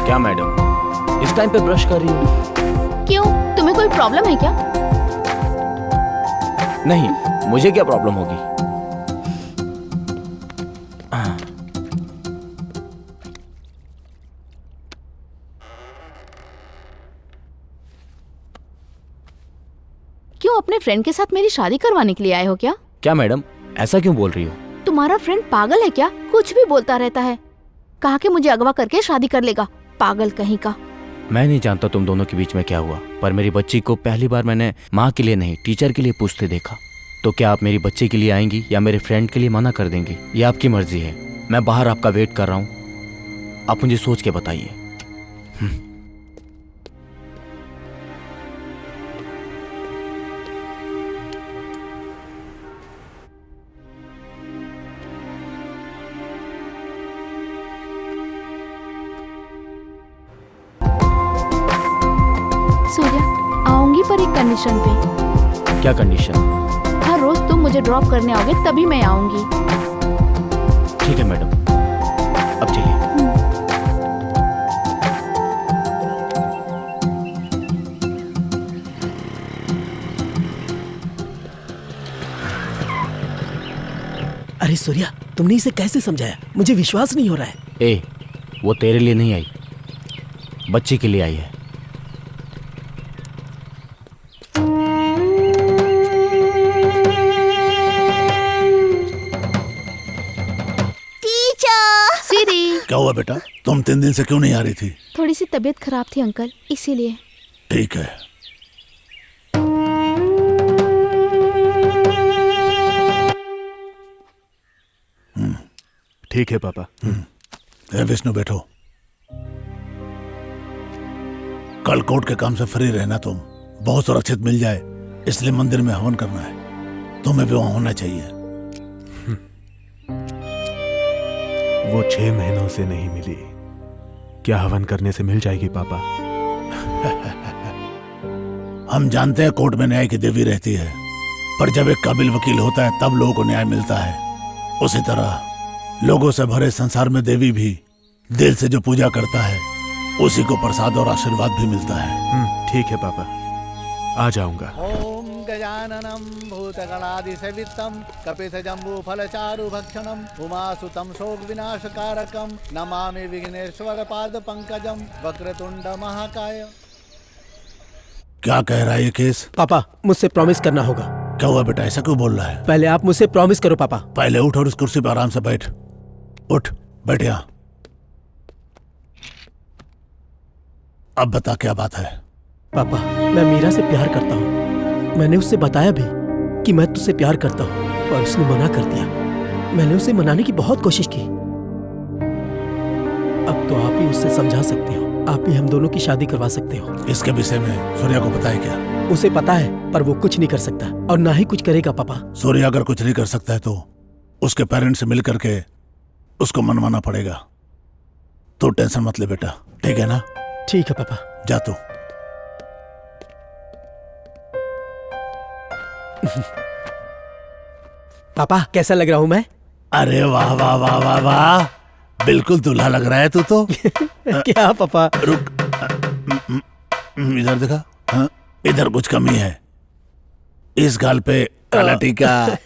क्या मैडम इस टाइम पे ब्रश कर रही हो? क्यों, तुम्हें कोई प्रॉब्लम है क्या? नहीं, मुझे क्या प्रॉब्लम होगी? क्यों, अपने फ्रेंड के साथ मेरी शादी करवाने के लिए आए हो क्या? क्या मैडम ऐसा क्यों बोल रही हो? तुम्हारा फ्रेंड पागल है क्या? कुछ भी बोलता रहता है। कहा कि मुझे अगवा करके शादी कर लेगा, पागल कहीं का। मैं नहीं जानता तुम दोनों के बीच में क्या हुआ, पर मेरी बच्ची को पहली बार मैंने माँ के लिए नहीं टीचर के लिए पूछते देखा। तो क्या आप मेरी बच्ची के लिए आएंगी या मेरे फ्रेंड के लिए मना कर देंगी? ये आपकी मर्जी है। मैं बाहर आपका वेट कर रहा हूँ, आप मुझे सोच के बताइए। सूर्या, आऊंगी पर एक कंडीशन पे। क्या कंडीशन? हर रोज तुम मुझे ड्रॉप करने आओगे तभी मैं आऊंगी। ठीक है मैडम, अब चलिए। अरे सूर्या, तुमने इसे कैसे समझाया? मुझे विश्वास नहीं हो रहा है। ए, वो तेरे लिए नहीं आई, बच्ची के लिए आई है। क्या हुआ बेटा, तुम 3 दिन से क्यों नहीं आ रही थी? थोड़ी सी तबीयत खराब थी अंकल, इसीलिए। ठीक है। ठीक है पापा। विष्णु बैठो। कल कोर्ट के काम से फ्री रहना, तुम बहुत सुरक्षित मिल जाए, इसलिए मंदिर में हवन करना है, तुम्हें भी वहां होना चाहिए। वो 6 महीनों से नहीं मिली, क्या हवन करने से मिल जाएगी पापा? हम जानते हैं कोर्ट में न्याय की देवी रहती है, पर जब एक काबिल वकील होता है तब लोगों को न्याय मिलता है। उसी तरह लोगों से भरे संसार में देवी भी दिल से जो पूजा करता है उसी को प्रसाद और आशीर्वाद भी मिलता है। ठीक है पापा, आ जाऊंगा। ओम गजाननं भूतगणादिसेवितं कपितजम्बूफलचारुभक्षणम् उमासुतं शोकविनाशकारकं नमामि विघ्नेश्वरपादपङ्कजं वक्रतुण्ड महाकाय। क्या कह रहा है ये केस? पापा मुझसे प्रॉमिस करना होगा। क्या हुआ बेटा, ऐसा क्यों बोल रहा है? पहले आप मुझसे प्रॉमिस करो पापा। पहले उठ और इस कुर्सी पर आराम से बैठ। उठ बैठ यहाँ। अब बता क्या बात है? पापा मैं मीरा से प्यार करता हूँ। मैंने उससे बताया भी कि मैं तुझसे प्यार करता हूँ, पर उसने मना कर दिया। मैंने उसे मनाने की बहुत कोशिश की। अब तो आप ही उससे समझा सकते हो, आप ही हम दोनों की शादी करवा सकते हो। इसके विषय में सूर्या को पता है क्या? उसे पता है, पर वो कुछ नहीं कर सकता और ना ही कुछ करेगा पापा। सूर्या अगर कुछ नहीं कर सकता है तो उसके पेरेंट्स से मिल करके उसको मनवाना पड़ेगा। तो टेंशन मत ले बेटा, ठीक है ना? ठीक है पापा। जा तू। पापा कैसा लग रहा हूँ मैं? अरे वाह वाह वाह वाह वाह, बिल्कुल दूल्हा लग रहा है तू तो। क्या पापा? रुक, इधर देखा। हाँ, इधर कुछ कमी है। इस गाल पे काला टीका।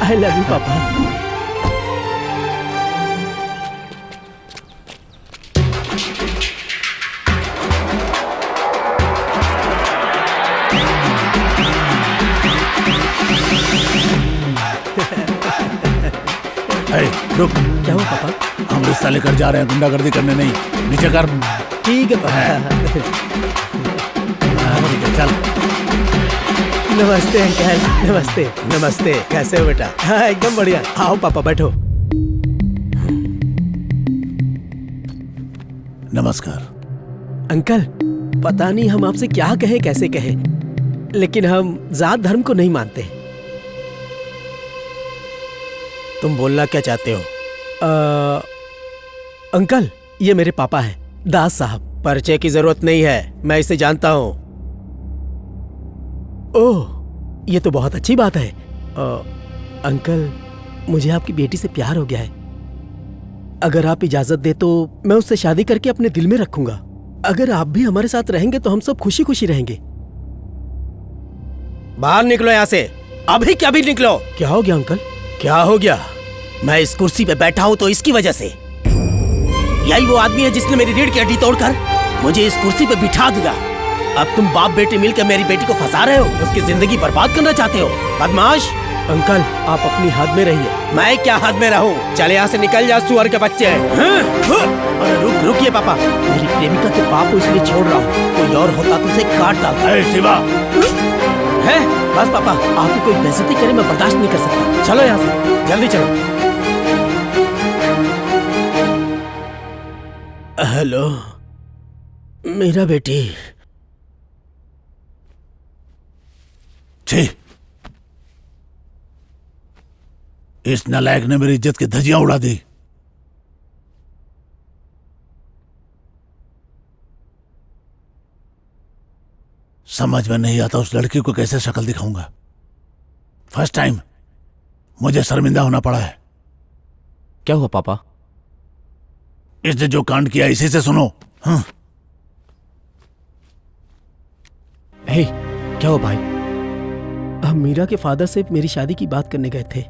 आई लव यू पापा। रुक। क्या हुआ पापा? हम रिश्ता लेकर जा रहे हैं, गुंडागर्दी करने नहीं। नीचे कर। ठीक है पापा। ठीक है, चल। नमस्ते अंकल। नमस्ते। नमस्ते, कैसे हो बेटा? हाँ एकदम बढ़िया। आओ पापा बैठो। नमस्कार अंकल। पता नहीं हम आपसे क्या कहे कैसे कहे, लेकिन हम जात धर्म को नहीं मानते। तुम बोलना क्या चाहते हो? अंकल ये मेरे पापा हैं, दास साहब। परिचय की जरूरत नहीं है, मैं इसे जानता हूं। ओह ये तो बहुत अच्छी बात है। अंकल मुझे आपकी बेटी से प्यार हो गया है। अगर आप इजाजत दे तो मैं उससे शादी करके अपने दिल में रखूंगा। अगर आप भी हमारे साथ रहेंगे तो हम सब खुशी खुशी रहेंगे। बाहर निकलो यहाँ से, अभी क्या भी निकलो। क्या हो गया अंकल? क्या हो गया? मैं इस कुर्सी पे बैठा हूं तो इसकी वजह से। यही वो आदमी है जिसने मेरी रीढ़ की हड्डी तोड़कर मुझे इस कुर्सी पे बिठा दिया। अब तुम बाप बेटे मिलकर मेरी बेटी को फंसा रहे हो, उसकी जिंदगी बर्बाद करना चाहते हो। बदमाश। अंकल आप अपनी हद में रहिए। मैं क्या हद में रहूं? चले यहाँ से निकल जा सुअर के बच्चे। अरे रुकिए पापा, मेरी प्रेमिका के पाप को इसलिए छोड़ रहा हूँ, कोई और होता तो उसे काट डालता। शिवा है बस पापा, आपकी कोई बेइज्जती करे मैं बर्दाश्त नहीं कर सकता। चलो यहाँ से, जल्दी चलो। हेलो मेरा बेटी। छी, इस नालायक ने मेरी इज्जत की धज्जियां उड़ा दी। समझ में नहीं आता उस लड़की को कैसे शक्ल दिखाऊंगा। फर्स्ट टाइम मुझे शर्मिंदा होना पड़ा है। क्या हुआ पापा? इसने जो कांड किया इसी से सुनो। हाँ। हे, क्या हुआ भाई? हम मीरा के फादर से मेरी शादी की बात करने गए थे,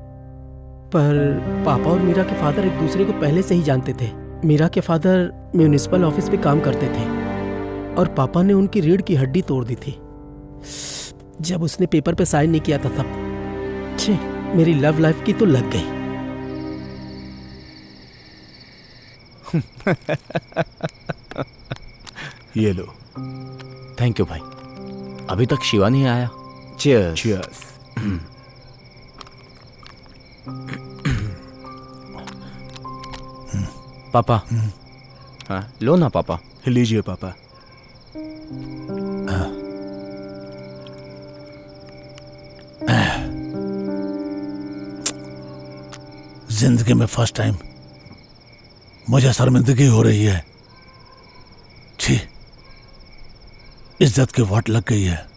पर पापा और मीरा के फादर एक दूसरे को पहले से ही जानते थे। मीरा के फादर म्यूनिसिपल ऑफिस में काम करते थे और पापा ने उनकी रीढ़ की हड्डी तोड़ दी थी जब उसने पेपर पे साइन नहीं किया था तब। छे, मेरी लव लाइफ की तो लग गई। ये लो। थैंक यू भाई। अभी तक शिवा नहीं आया। चीयर्स। चीयर्स। पापा। हाँ लो ना पापा। लीजिए पापा। जिंदगी में फर्स्ट टाइम मुझे शर्मिंदगी हो रही है। छी, इज्जत की वाट लग गई है।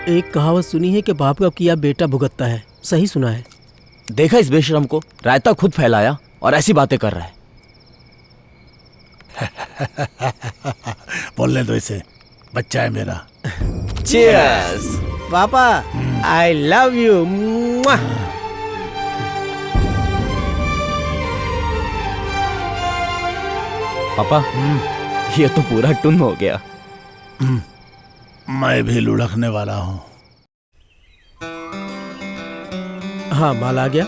एक कहावत सुनी है कि बाप का किया बेटा भुगतता है। सही सुना है। देखा इस बेशरम को, रायता खुद फैलाया और ऐसी बातें कर रहा है। बोलने दो इसे, बच्चा है मेरा। चीयर्स। पापा, आई लव यू। पापा, ये तो पूरा टुन हो गया। मैं भी लुढ़कने वाला हूँ। हाँ, माल आ गया।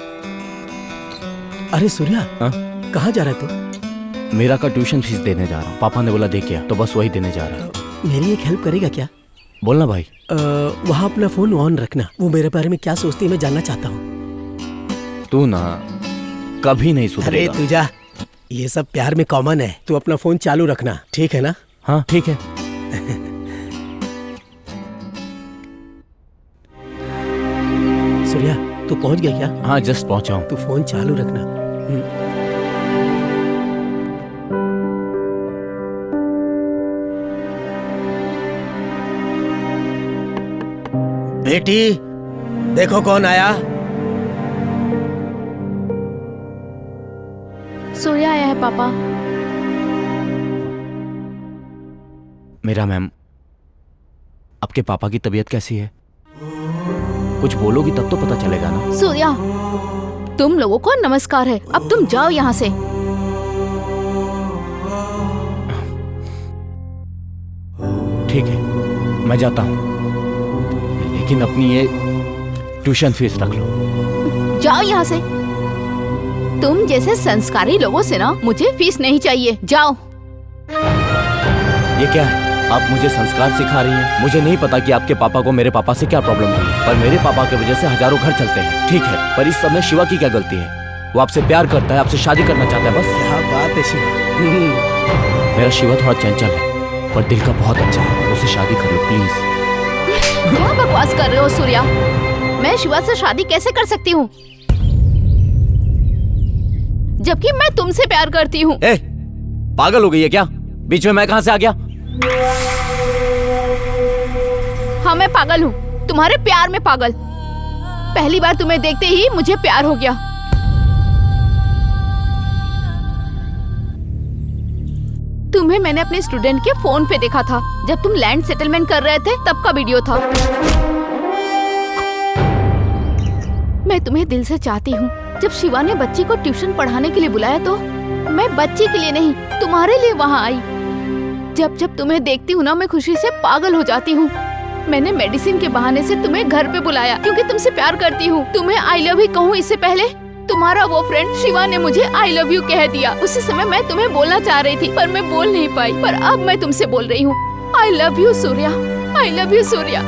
अरे सूर्या, कहाँ जा रहे तू? मेरा का ट्यूशन फीस देने जा रहा हूँ। पापा ने बोला दे क्या, तो बस वही देने जा रहा हूँ। मेरी एक हेल्प करेगा क्या? बोलना भाई। वहाँ अपना फोन ऑन रखना। वो मेरे बारे में क्या सोचती है मैं जानना चाहता हूँ। तू ना कभी नहीं सुधरेगा। अरे तू जा, ये सब प्यार में कॉमन है। तू अपना फोन चालू रखना, ठीक है ना? हाँ ठीक है। सूर्या, तू पहुंच गया क्या? हाँ, जस्ट पहुंचा हूँ। तू फोन चालू रखना। बेटी, देखो कौन आया। सूर्या आया है पापा। मेरा मैम, आपके पापा की तबीयत कैसी है? कुछ बोलोगी तब तो पता चलेगा ना। सूर्या, तुम लोगों को नमस्कार है, अब तुम जाओ यहाँ से। ठीक है, मैं जाता हूँ, लेकिन अपनी ये ट्यूशन फीस रख लो। जाओ यहाँ से। तुम जैसे संस्कारी लोगों से ना मुझे फीस नहीं चाहिए। जाओ। ये क्या है? आप मुझे संस्कार सिखा रही हैं। मुझे नहीं पता कि आपके पापा को मेरे पापा से क्या प्रॉब्लम हुई, पर मेरे पापा की वजह से हजारों घर चलते हैं। ठीक है, पर इस समय शिवा की क्या गलती है? वो आपसे प्यार करता है, आपसे शादी करना चाहता है, बस। क्या बात है शिवा। मेरा शिवा थोड़ा चंचल है, पर दिल का बहुत अच्छा है। उससे शादी कर लो प्लीज। क्या बकवास कर रहे हो सूर्या? मैं शिवा से शादी कैसे कर सकती हूँ, जबकि मैं तुमसे प्यार करती हूँ? पागल हो गई है क्या? बीच में मैं कहाँ से आ गया? हाँ, मैं पागल हूँ, तुम्हारे प्यार में पागल। पहली बार तुम्हें देखते ही मुझे प्यार हो गया। तुम्हें मैंने अपने स्टूडेंट के फोन पे देखा था, जब तुम लैंड सेटलमेंट कर रहे थे, तब का वीडियो था। मैं तुम्हें दिल से चाहती हूँ। जब शिवा ने बच्ची को ट्यूशन पढ़ाने के लिए बुलाया तो मैं बच्ची के लिए नहीं, तुम्हारे लिए वहाँ आई। जब जब तुम्हें देखती हूँ ना, मैं खुशी से पागल हो जाती हूँ। मैंने मेडिसिन के बहाने से तुम्हें घर पे बुलाया, क्योंकि तुमसे प्यार करती हूँ। तुम्हें आई लव यू कहूँ इससे पहले तुम्हारा वो फ्रेंड शिवा ने मुझे आई लव यू कह दिया। उसी समय मैं तुम्हें बोलना चाह रही थी, पर मैं बोल नहीं पाई। पर अब मैं तुमसे बोल रही हूँ, I love you Surya, I love you Surya.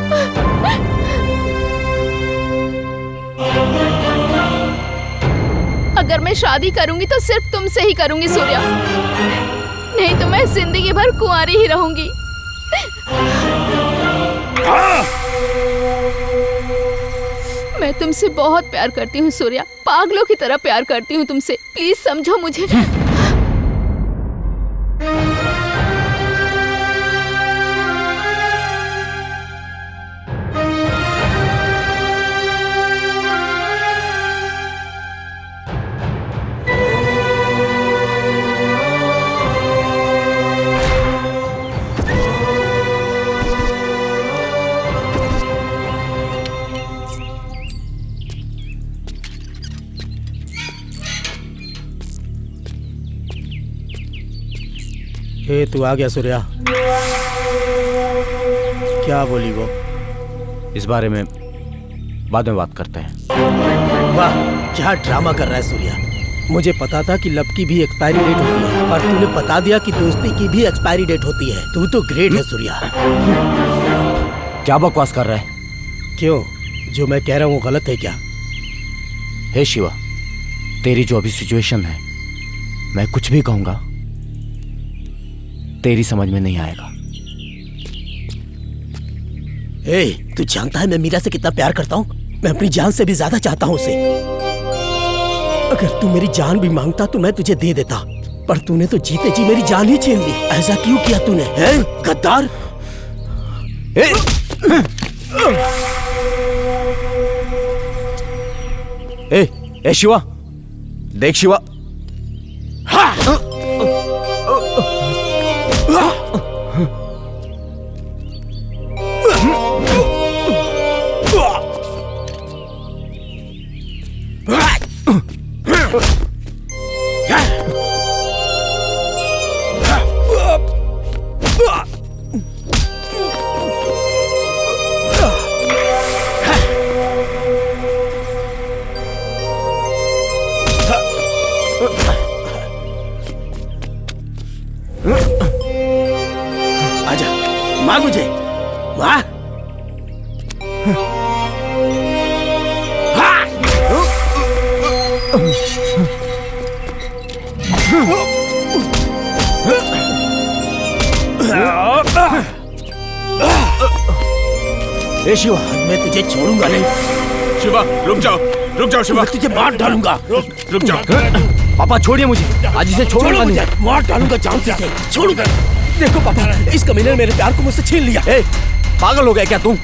अगर मैं शादी करूंगी तो सिर्फ तुमसे ही करूंगी सूर्या, नहीं तो मैं जिंदगी भर कुंवारी ही रहूंगी। मैं तुमसे बहुत प्यार करती हूँ सूर्या, पागलों की तरह प्यार करती हूँ तुमसे। प्लीज समझो मुझे। हे, तू आ गया सूर्या। क्या बोली वो? इस बारे में बाद में बात करते हैं। वाह, क्या ड्रामा कर रहा है सूर्या। मुझे पता था कि लव की भी एक्सपायरी डेट होती है, और तूने बता दिया कि दोस्ती की भी एक्सपायरी डेट होती है। तू तो ग्रेट है सूर्या। क्या बकवास कर रहा है? क्यों, जो मैं कह रहा हूँ गलत है क्या? हे शिवा, तेरी जो अभी सिचुएशन है, मैं कुछ भी कहूंगा तेरी समझ में नहीं आएगा। तू जानता है मैं मीरा से कितना प्यार करता हूँ। मैं अपनी जान से भी ज्यादा चाहता हूँ उसे। अगर तू मेरी जान भी मांगता तो मैं तुझे दे देता, पर तूने तो जीते जी मेरी जान ही छीन ली। ऐसा क्यों किया तूने, गद्दार? ए शिवा, देख शिवा। आजा, मार मुझे, वाह। ए शिवा, मैं तुझे छोड़ूंगा नहीं। शिवा रुक जाओ शिवा, मैं तुझे मार डालूंगा। रुक जाओ। पापा छोड़िए मुझे, आज इसे छोड़ूंगा नहीं। मार डालूंगा जान से, छोड़ूंगा। देखो पापा, इस कमीने ने मेरे प्यार को मुझसे छीन लिया। ए, पागल हो गया क्या तू?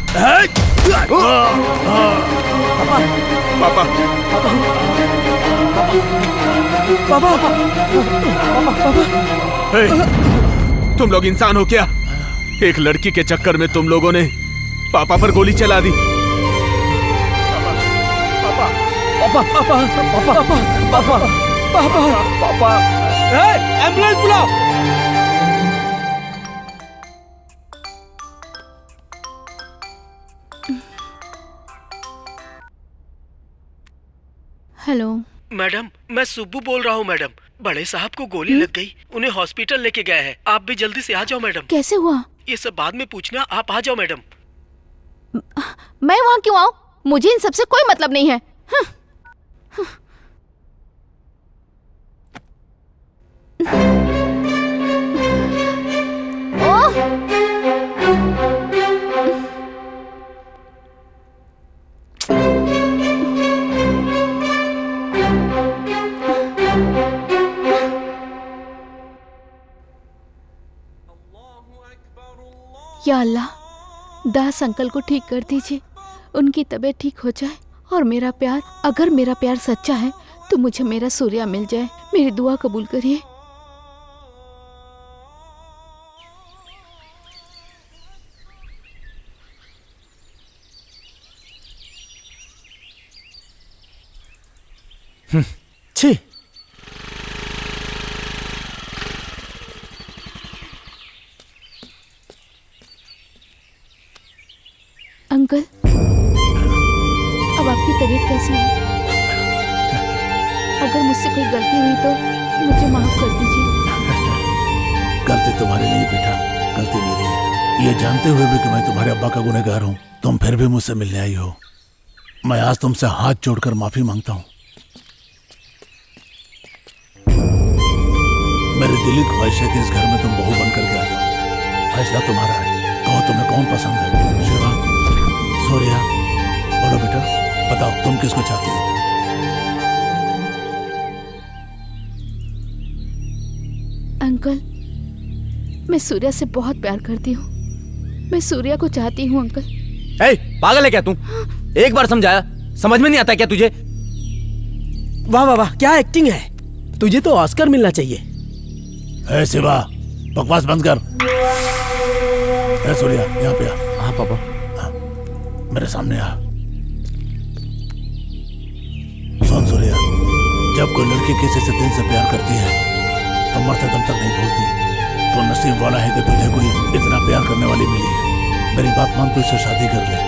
पापा तुम लोग इंसान हो क्या? एक लड़की के चक्कर में तुम लोगों ने पापा पर गोली चला दी। पापा, एम्बुलेंस बुलाओ। हेलो मैडम, मैं सुब्बू बोल रहा हूँ मैडम। बड़े साहब को गोली लग गई, उन्हें हॉस्पिटल लेके गए हैं। आप भी जल्दी से आ जाओ मैडम। कैसे हुआ? ये सब बाद में पूछना, आप आ जाओ मैडम। मैं वहाँ क्यों आऊँ? मुझे इन सबसे कोई मतलब नहीं है। या अल्लाह, दास अंकल को ठीक कर दीजिए, उनकी तबीयत ठीक हो जाए और मेरा प्यार, अगर मेरा प्यार सच्चा है तो मुझे मेरा सूर्या मिल जाए। मेरी दुआ कबूल करिए। छी, अंकल, अब आपकी तबीयत कैसी है? अगर मुझसे कोई गलती हुई तो मुझे माफ कर दीजिए। गलती तुम्हारी नहीं बेटा, गलती मेरी है। ये जानते हुए भी कि मैं तुम्हारे अब्बा का गुनहगार हूँ, तुम फिर भी मुझसे मिलने आई हो। मैं आज तुमसे हाथ जोड़कर माफी मांगता हूँ। मेरी दिली ख्वाहिश है कि इस घर में तुम बहू बन करके आ जाओ। फैसला तुम्हारा है, कहो तुम्हें कौन पसंद है। शिवा, सूर्या, बोलो बेटा, बताओ तुम किसको चाहती हो? अंकल, मैं सूर्या से बहुत प्यार करती हूँ। मैं सूर्या को चाहती हूँ अंकल। ए, पागल है क्या तू? एक बार समझाया, समझ में नहीं आता क्या तुझे? वाह वाह वाह, क्या एक्टिंग है। तुझे तो ऑस्कर मिलना चाहिए। ए शिवा, बकवास बंद कर। ए सूर्या, यहाँ पे आ। हाँ पापा। मेरे सामने आ। सुन सूर्या, जब कोई लड़की किसी से दिल से प्यार करती है तो मरते दम तक नहीं भूलती। तो नसीब वाला है कि तुझे कोई इतना प्यार करने वाली मिली है। मेरी बात मान, तू इससे शादी कर ले।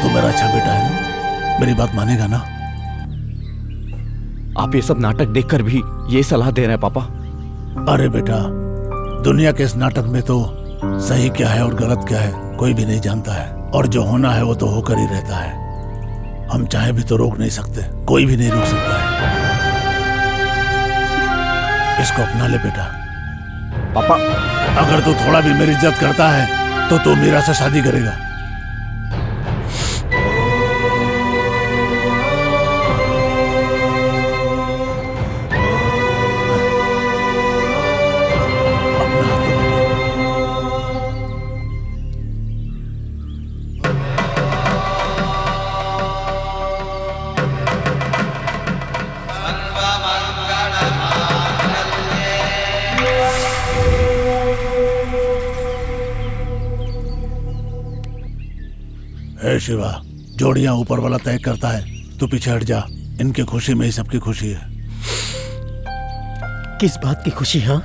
तू मेरा अच्छा बेटा है ना, मेरी बात मानेगा ना? आप ये सब नाटक देखकर भी ये सलाह दे रहे हैं पापा? अरे बेटा, दुनिया के इस नाटक में तो सही क्या है और गलत क्या है कोई भी नहीं जानता है, और जो होना है वो तो होकर ही रहता है। हम चाहे भी तो रोक नहीं सकते, कोई भी नहीं रोक सकता है। इसको अपना ले बेटा। पापा, अगर तू थोड़ा भी मेरी इज्जत करता है तो तू मीरा से शादी करेगा। हे शिवा, जोड़ियां ऊपर वाला तय करता है, तू पीछे हट जा। इनकी खुशी में ही सबकी खुशी है। किस बात की खुशी? हाँ,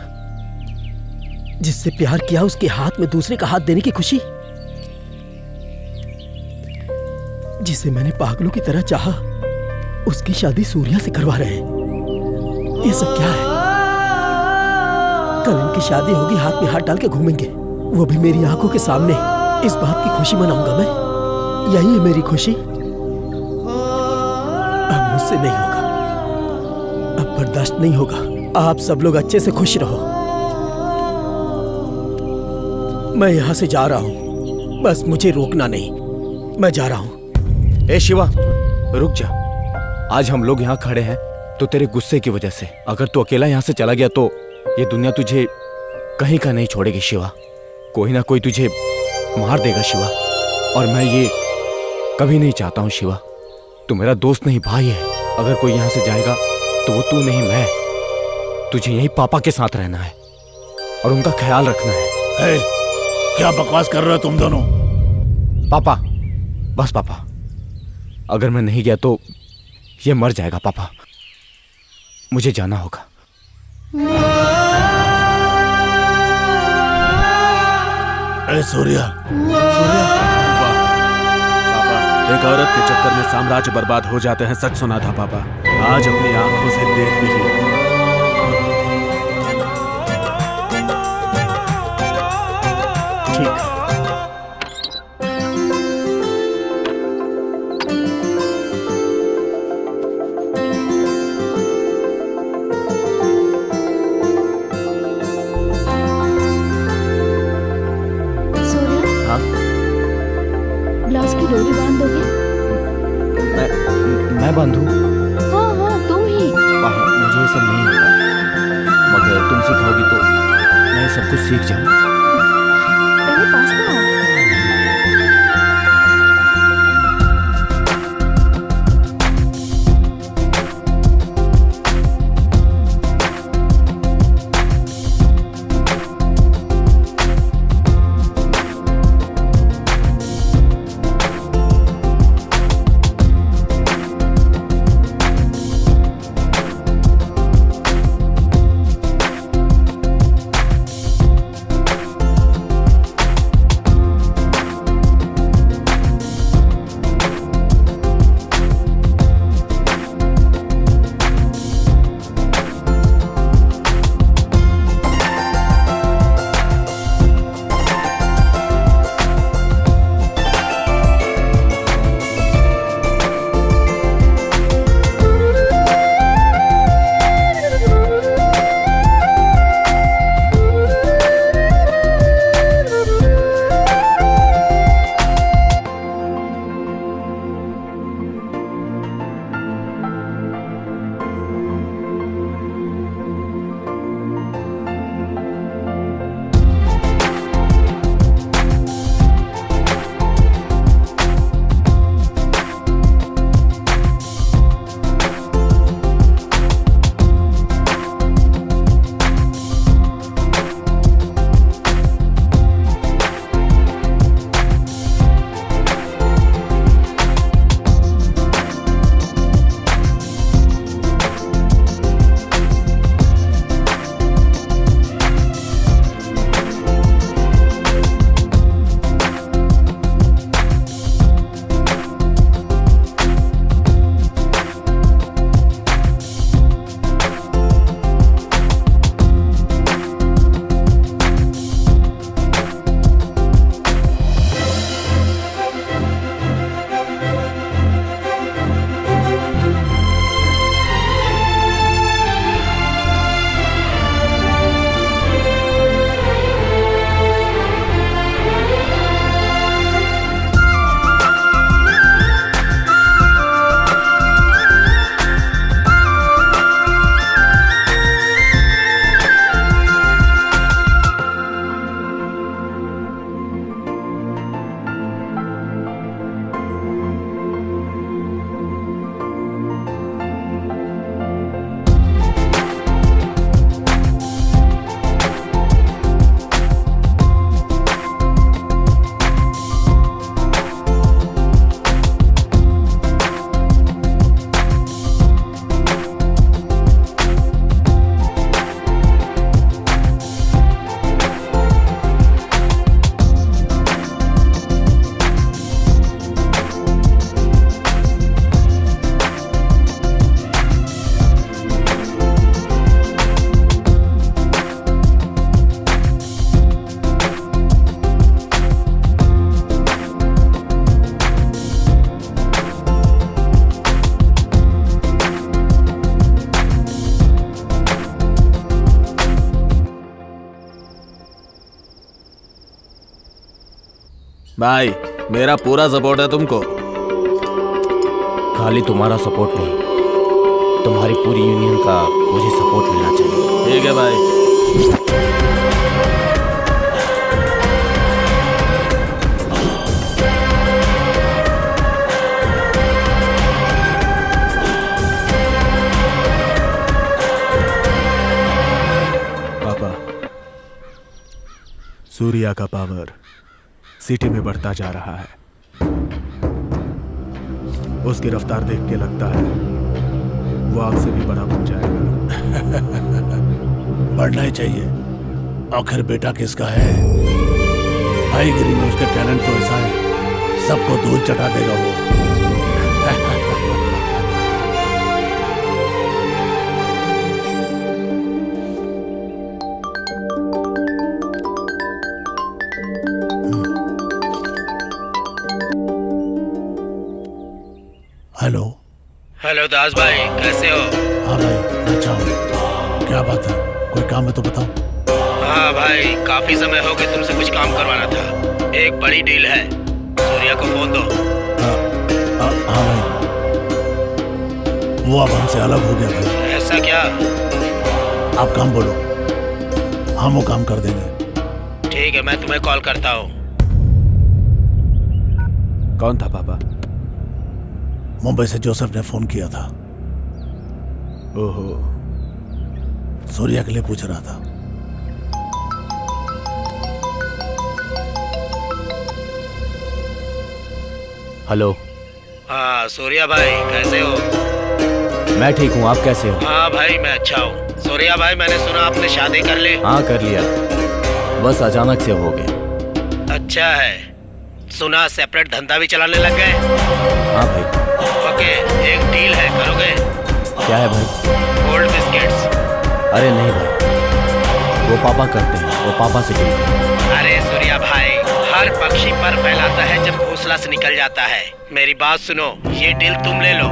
जिससे प्यार किया उसके हाथ में दूसरे का हाथ देने की खुशी, जिसे मैंने पागलों की तरह चाहा उसकी शादी सूर्या से करवा रहे हैं। ये सब क्या है? कल इनकी शादी होगी, हाथ में हाथ डाल के घूमेंगे, वो भी मेरी आंखों के सामने। इस बात की खुशी मनाऊंगा मैं। यही है मेरी खुशी। अब मुझसे नहीं होगा, अब बर्दाश्त नहीं होगा। आप सब लोग अच्छे से खुश रहो। मैं यहां से जा रहा हूं, बस मुझे रोकना नहीं। मैं जा रहा हूं। ए शिवा, रुक जा। आज हम लोग यहाँ खड़े हैं तो तेरे गुस्से की वजह से। अगर तू अकेला यहाँ से चला गया तो ये दुनिया तुझे कहीं का नहीं छोड़ेगी शिवा। कोई ना कोई तुझे मार देगा शिवा, और मैं ये कभी नहीं चाहता हूँ शिवा। तू मेरा दोस्त नहीं, भाई है। अगर कोई यहाँ से जाएगा तो वो तू नहीं, मैं। तुझे यही पापा के साथ रहना है और उनका ख्याल रखना है। क्या बकवास कर रहे हो तुम दोनों? पापा, बस पापा, अगर मैं नहीं गया तो ये मर जाएगा पापा। मुझे जाना होगा। सूर्या, एक औरत के चक्कर में साम्राज्य बर्बाद हो जाते हैं, सच सुना था पापा। आज अपनी आंखों से देख भी लिया। ठीक। ब्लाउज की डोरी बांध दोगे? मैं बांधूं? हाँ हाँ, तुम ही। मुझे ये सब नहीं आता, मगर तुम सिखाओगी तो मैं सब कुछ सीख जाऊंगा। पहले पास तो आओ। भाई मेरा पूरा सपोर्ट है तुमको। खाली तुम्हारा सपोर्ट नहीं, तुम्हारी पूरी यूनियन का मुझे सपोर्ट मिलना चाहिए। ठीक है भाई। पापा, सूर्या का पावर सिटी में बढ़ता जा रहा है। उसकी रफ्तार देख के लगता है वो आग से भी बड़ा बन जाएगा। बढ़ना ही चाहिए, आखिर बेटा किसका है। भाईगिरी में उसके टैलेंट तो ऐसा है, सबको धूल चटा देगा वो। हेलो। हेलो दास भाई, कैसे हो? हाँ भाई, अच्छा हूँ। क्या बात है, कोई काम है तो बताओ। हाँ भाई, काफी समय हो गया, तुमसे कुछ काम करवाना था। एक बड़ी डील है, सूर्या को फोन दो। हाँ भाई, वो अब हमसे अलग हो गया भाई। ऐसा क्या? आप काम बोलो, हम वो काम कर देंगे। ठीक है, मैं तुम्हें कॉल करता हूँ। कौन था पापा? मुंबई से जोसेफ ने फोन किया था। ओहो, सूर्या के लिए पूछ रहा था। हेलो। हाँ सूर्या भाई, कैसे हो? मैं ठीक हूँ, आप कैसे हो? हाँ भाई, मैं अच्छा हूँ। सूर्या भाई, मैंने सुना आपने शादी कर ली। हाँ कर लिया, बस अचानक से हो गया। अच्छा है, सुना सेपरेट धंधा भी चलाने लग गए। हाँ भाई। ओके, एक डील है, करोगे? क्या है भाई? Gold biscuits. अरे नहीं भाई, वो पापा करते हैं, वो पापा से डील। अरे सूर्या भाई, हर पक्षी पर फैलाता है जब घोंसला से निकल जाता है। मेरी बात सुनो, ये डील तुम ले लो।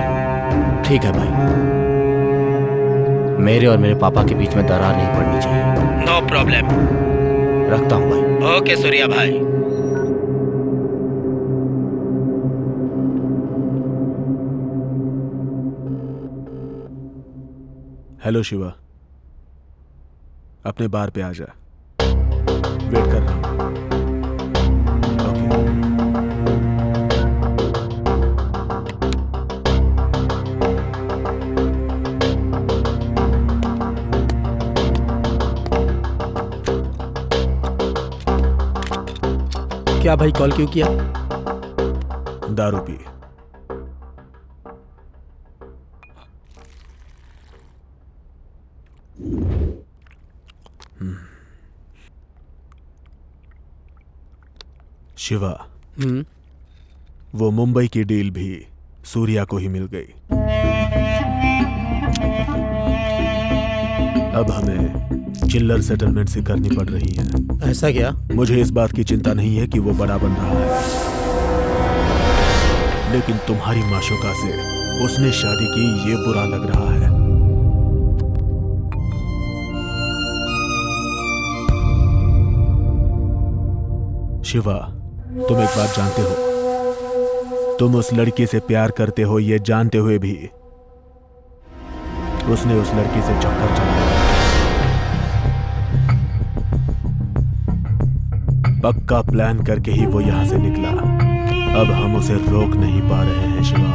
ठीक है भाई, मेरे और मेरे पापा के बीच में दरार नहीं पड़नी चाहिए। नो प्रॉब्लम, रखता हूँ भाई। ओके सूर्या भाई। हेलो शिवा, अपने बार पे आ जा, वेट कर रहा हूं। क्या भाई, कॉल क्यों किया? दारू पी। शिवा, वो मुंबई की डील भी सूर्या को ही मिल गई। अब हमें चिल्लर सेटलमेंट से करनी पड़ रही है। ऐसा क्या? मुझे इस बात की चिंता नहीं है कि वो बड़ा बन रहा है, लेकिन तुम्हारी माशूका से उसने शादी की, ये बुरा लग रहा है। शिवा, तुम एक बात जानते हो, तुम उस लड़की से प्यार करते हो ये जानते हुए भी उसने उस लड़की से चक्कर चलाया। पक्का प्लान करके ही वो यहां से निकला। अब हम उसे रोक नहीं पा रहे हैं शिवा।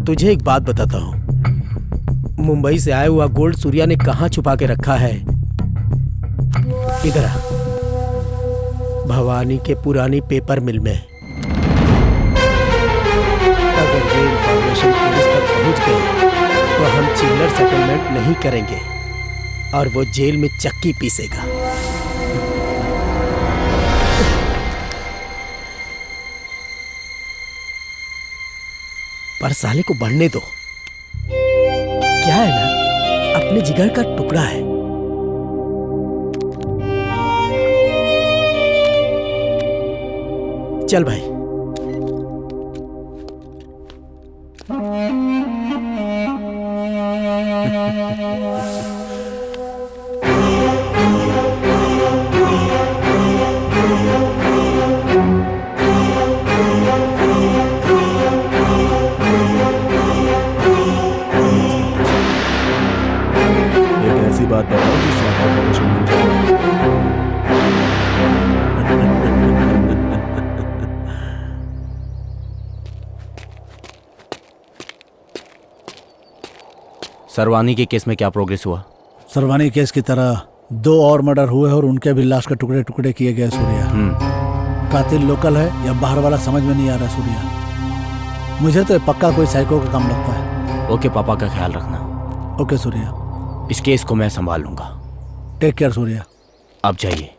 तुझे एक बात बताता हूं, मुंबई से आया हुआ गोल्ड सूर्या ने कहां छुपा के रखा है। इधर आ, भवानी के पुरानी पेपर मिल में। अगर ये इंफॉर्मेशन पुलिस तक पहुंच गई तो हम चिल्लर सेटलमेंट नहीं करेंगे और वो जेल में चक्की पीसेगा। पर साले को बढ़ने दो, क्या है ना, अपने जिगर का टुकड़ा है। चल भाई। सरवानी के केस में क्या प्रोग्रेस हुआ? सरवानी केस की तरह 2 और मर्डर हुए और उनके भी लाश के टुकड़े टुकड़े किए गए सूर्या। कातिल लोकल है या बाहर वाला समझ में नहीं आ रहा सूर्या। मुझे तो पक्का कोई साइको का काम लगता है। ओके, पापा का ख्याल रखना। ओके सूर्या। इस केस को मैं संभाल लूंगा। Take care Surya. आप जाइए।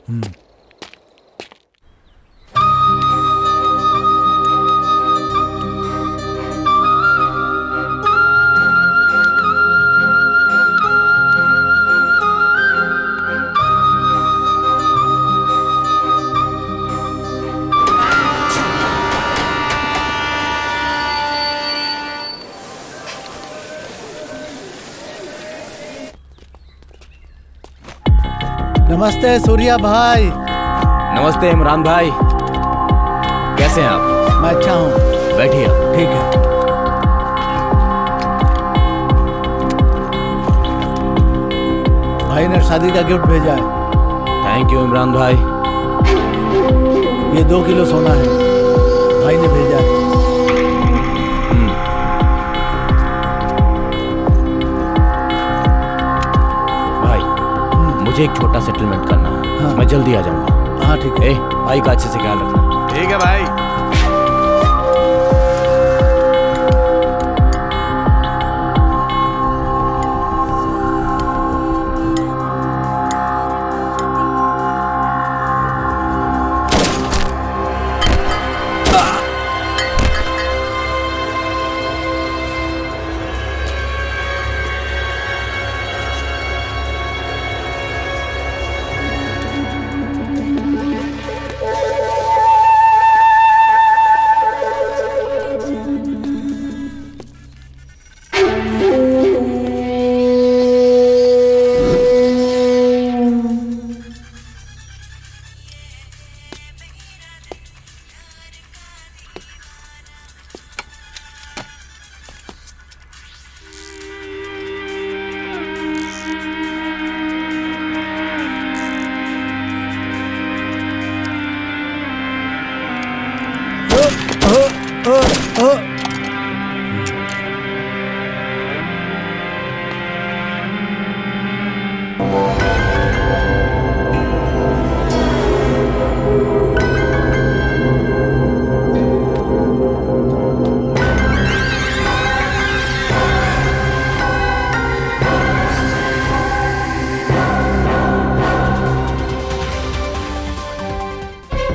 नमस्ते सूर्या भाई। नमस्ते इमरान भाई, कैसे हैं आप? मैं अच्छा हूँ। बैठिए। ठीक है। भाई ने शादी का गिफ्ट भेजा है। थैंक यू इमरान भाई। ये 2 किलो सोना है, भाई ने भेजा है। मुझे एक छोटा सेटलमेंट करना है। हाँ। मैं जल्दी आ जाऊंगा। हाँ ठीक है। भाई का अच्छे से ख्याल रखना। ठीक है भाई।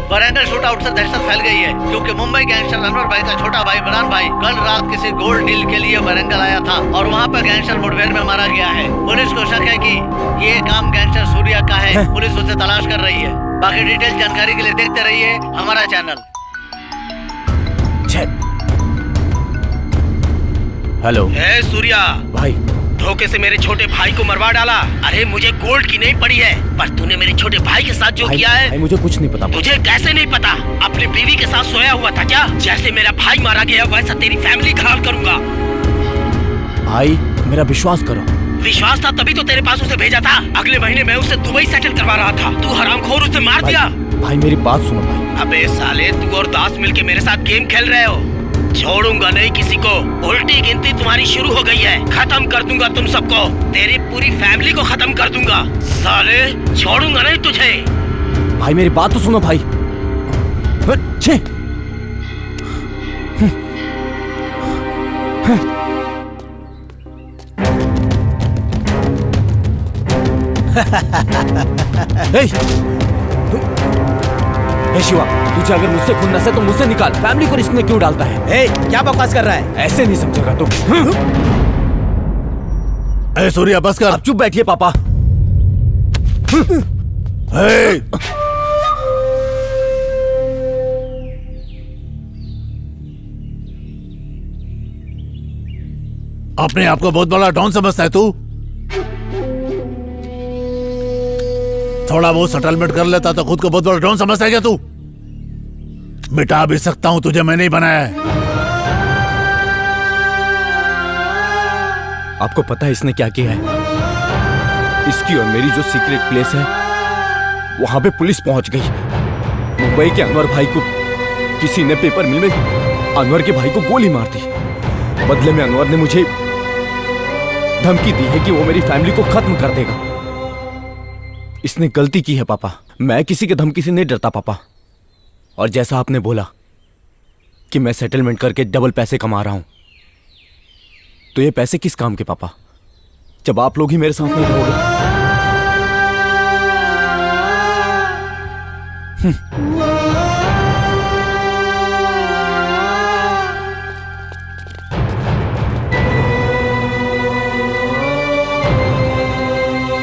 वरंगल शूटआउट से दहशत फैल गई है क्योंकि मुंबई गैंगस्टर अनवर भाई का छोटा भाई इमरान भाई कल रात किसी गोल्ड डील के लिए वरंगल आया था और वहाँ पर गैंगस्टर मुठभेड़ में मारा गया है। पुलिस को शक है कि ये काम गैंगस्टर सूर्या का है। पुलिस उसे तलाश कर रही है। बाकी डिटेल जानकारी के लिए देखते रहिए हमारा चैनल। हेलो। सूर्या भाई, धोखे से मेरे छोटे भाई को मरवा डाला। अरे मुझे गोल्ड की नहीं पड़ी है, पर तूने मेरे छोटे भाई के साथ जो किया है। भाई मुझे कुछ नहीं पता। तुझे कैसे नहीं पता? अपनी बीवी के साथ सोया हुआ था क्या? जैसे मेरा भाई मारा गया वैसा तेरी फैमिली का हाल करूंगा। भाई मेरा विश्वास करो। विश्वास था तभी तो तेरे पास उसे भेजा था। अगले महीने मैं उसे दुबई सेटल करवा रहा था। तू हरामखोर उसे मार दिया। भाई मेरी बात सुनो भाई। अबे साले, तू और दास मिलके मेरे साथ गेम खेल रहे हो। छोड़ूंगा नहीं किसी को। उल्टी गिनती तुम्हारी शुरू हो गई है। खत्म कर दूंगा तुम सबको। तेरी पूरी फैमिली को खत्म कर दूंगा। साले, छोड़ूंगा नहीं तुझे। भाई मेरी बात तो सुनो भाई। शिवा, तुझे अगर मुझसे खुन्नस है तो मुझसे निकाल। फैमिली को रिस्क में क्यों डालता है? क्या बकवास कर रहा है? ऐसे नहीं समझेगा तू। सूर्या बस कर। अब चुप बैठिए पापा। अपने आप को बहुत बड़ा डॉन समझता है तू? थोड़ा बहुत सेटलमेंट कर लेता तो खुद को बहुत बड़ा डॉन समझता है क्या तू? मिटा भी सकता हूं तुझे, मैंने ही बनाया है। आपको पता है इसने क्या किया है? इसकी और मेरी जो सीक्रेट प्लेस है वहां पे पुलिस पहुंच गई। मुंबई के अनवर भाई को किसी ने पेपर मिल में अनवर के भाई को गोली मार दी। बदले में अनवर ने मुझे धमकी दी है कि वो मेरी फैमिली को खत्म कर देगा। इसने गलती की है पापा। मैं किसी के धमकी से नहीं डरता पापा। और जैसा आपने बोला कि मैं सेटलमेंट करके डबल पैसे कमा रहा हूं, तो ये पैसे किस काम के पापा, जब आप लोग ही मेरे साथ नहीं रहोगे?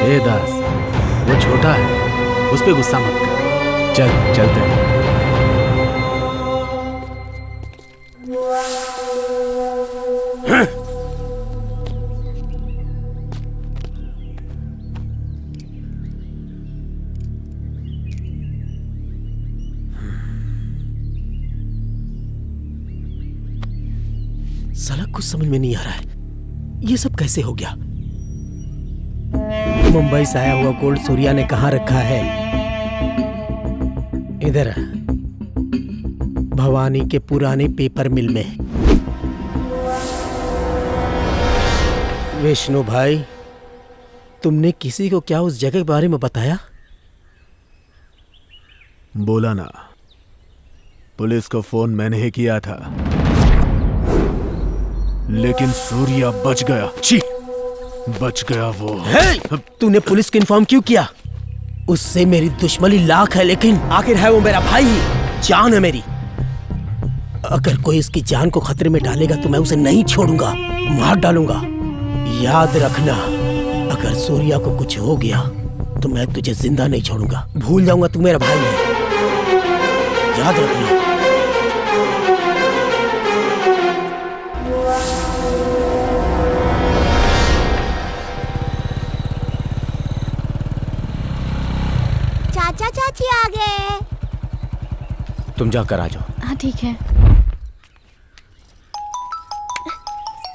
ए दास, वो छोटा है, उस पे गुस्सा मत कर। चल चलते हैं। साला कुछ समझ में नहीं आ रहा है, ये सब कैसे हो गया? मुंबई से आया हुआ गोल्ड सूर्या ने कहाँ रखा है? इधर भवानी के पुराने पेपर मिल में। विष्णु भाई, तुमने किसी को क्या उस जगह के बारे में बताया? बोला ना, पुलिस को फोन मैंने ही किया था, लेकिन सूर्या बच गया। छी, बच गया वो। तूने पुलिस को इन्फॉर्म क्यों किया? उससे मेरी दुश्मनी लाख है, लेकिन आखिर है वो मेरा भाई ही, जान है मेरी। अगर कोई इसकी जान को खतरे में डालेगा तो मैं उसे नहीं छोड़ूंगा, मार डालूंगा। याद रखना, अगर सूर्या को कुछ हो गया तो मैं तुझे जिंदा नहीं छोड़ूंगा। भूल जाऊंगा तू मेरा भाई है, याद रखना। चाचा चाची आ गए। तुम जाकर आ जाओ। हाँ ठीक है।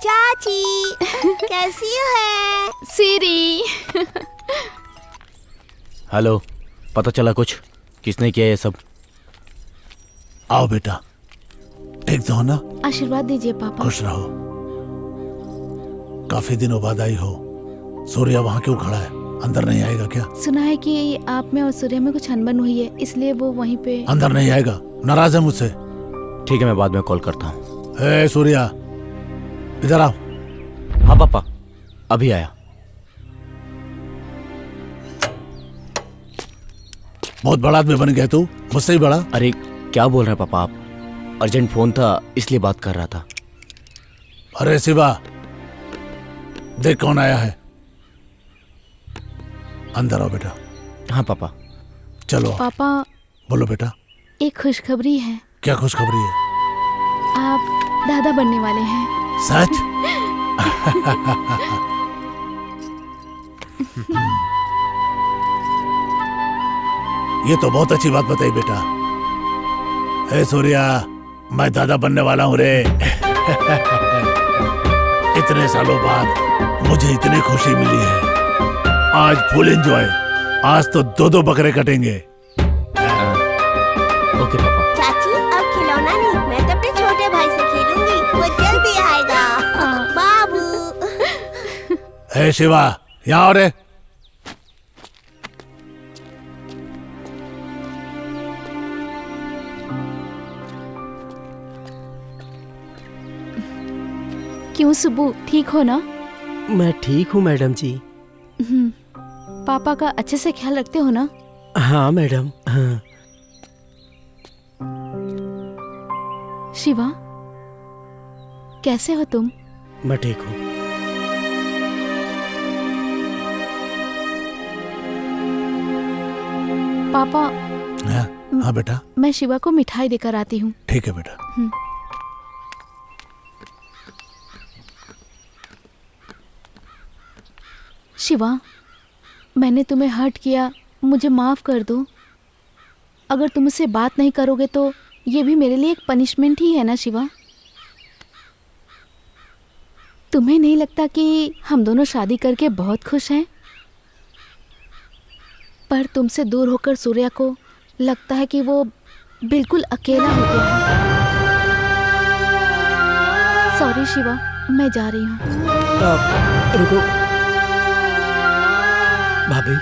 चाची कैसी है? सीरी। हेलो, पता चला कुछ? किसने किया ये सब? आओ बेटा, ठीक तो हो ना? आशीर्वाद दीजिए पापा। खुश रहो। काफी दिनों बाद आई हो। सूर्या वहाँ क्यों खड़ा है? अंदर नहीं आएगा क्या? सुना है कि आप में और सूर्या में कुछ अनबन हुई है, इसलिए वो वहीं पे। अंदर नहीं आएगा, नाराज है मुझसे। ठीक है, मैं बाद में कॉल करता हूँ। ए सूर्या, इधर आओ। हाँ पापा, अभी आया। बहुत बड़ा आदमी बन गया तू, मुझसे ही बड़ा। अरे क्या बोल रहे हैं पापा आप? अर्जेंट फोन था इसलिए बात कर रहा था। अरे शिवा, देख कौन आया है। अंदर आओ बेटा। हाँ पापा। चलो पापा। बोलो बेटा। एक खुशखबरी है। क्या खुशखबरी है? आप दादा बनने वाले हैं। सच? ये तो बहुत अच्छी बात बताई बेटा। हे सूर्या, मैं दादा बनने वाला हूँ रे। इतने सालों बाद मुझे इतनी खुशी मिली है। आज फुल एंजॉय। आज तो 2-2 बकरे कटेंगे। ओके पापा। चाची अब खिलौना नहीं, मैं तो अपने छोटे भाई से खेलूंगी, वो जल्दी आएगा। बाबू। हे शिवा, यहाँ आओ रे। क्यों सुब्बू, ठीक हो ना? मैं ठीक हूँ मैडम जी। पापा का अच्छे से ख्याल रखते हो ना? हाँ मैडम। हाँ। शिवा, कैसे हो तुम? मैं ठीक हूँ। पापा। हाँ बेटा। मैं शिवा को मिठाई देकर आती हूँ। ठीक है बेटा। शिवा, मैंने तुम्हें हर्ट किया, मुझे माफ कर दो। अगर तुम मुझसे बात नहीं करोगे तो ये भी मेरे लिए एक पनिशमेंट ही है ना शिवा? तुम्हें नहीं लगता कि हम दोनों शादी करके बहुत खुश हैं? पर तुमसे दूर होकर सूर्या को लगता है कि वो बिल्कुल अकेला हो गया है। सॉरी शिवा, मैं जा रही हूँ। रुको। भाभी,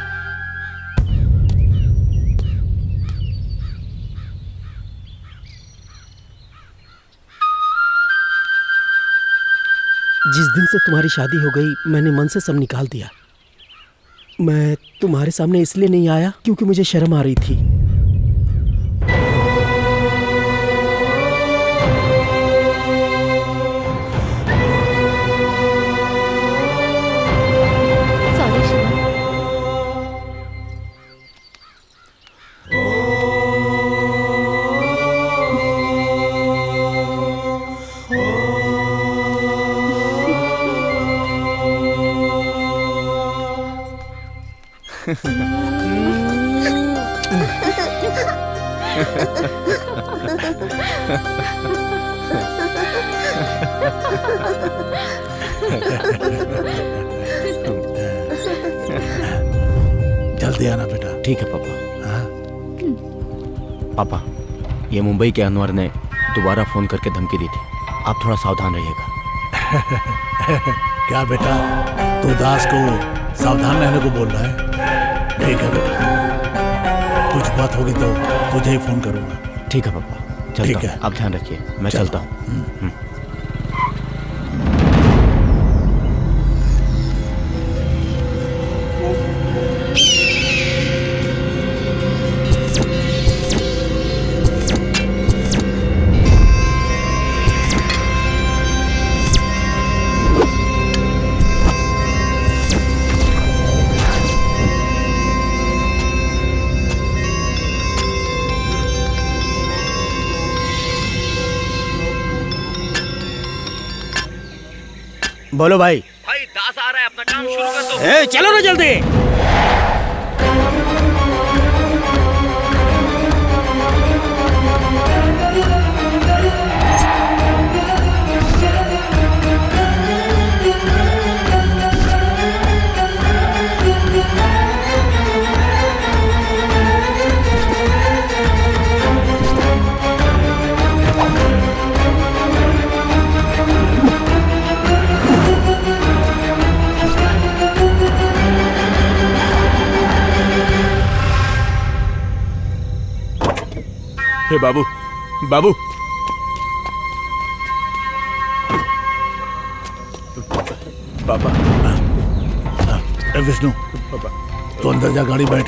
जिस दिन से तुम्हारी शादी हो गई मैंने मन से सब निकाल दिया। मैं तुम्हारे सामने इसलिए नहीं आया क्योंकि मुझे शर्म आ रही थी। सॉरी शिवा। जल्दी आना बेटा। ठीक है पापा। पापा, ये मुंबई के अनवर ने दोबारा फोन करके धमकी दी थी, आप थोड़ा सावधान रहिएगा। क्या बेटा, तू दास को सावधान रहने को बोल रहा है? ठीक है बेटा, कुछ बात होगी तो तुझे ही फोन करूंगा। ठीक है पापा, चलता ठीक हूँ। है। आप ध्यान रखिए, मैं चलो। चलता हूँ। बोलो भाई। भाई दास आ रहा है, अपना काम शुरू कर दो। ए, चलो ना जल्दी। हे बाबू, बाबू, पापा। ए विष्णु, तू अंदर जा, गाड़ी बैठ।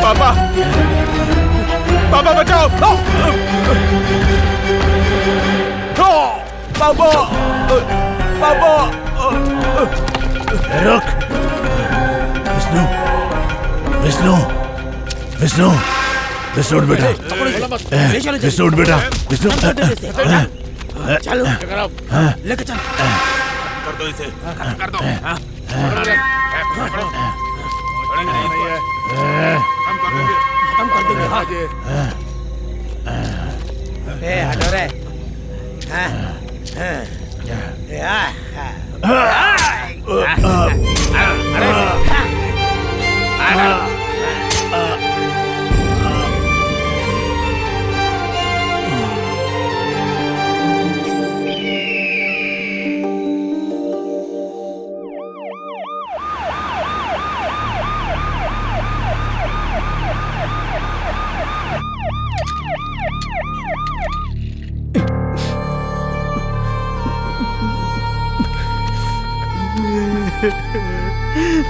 पापा, पापा बचाओ। पापा, पापा। रुक। विष्णु, विष्णु, विष्णु, विष्णु उठ बेटा। विष्णु उठ बेटा। विष्णु, चलो लेके चल। कर दो इसे, कर दो। खत्म कर देंगे। हाँ। ए हटो रे।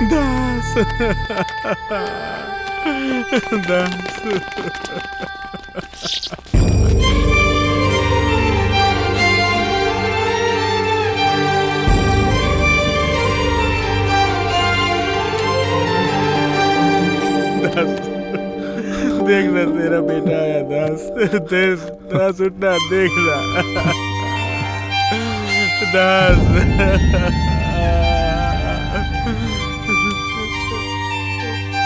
दास, दास। देखना तेरा बेटा आया दास। दास उठना, देखना दास।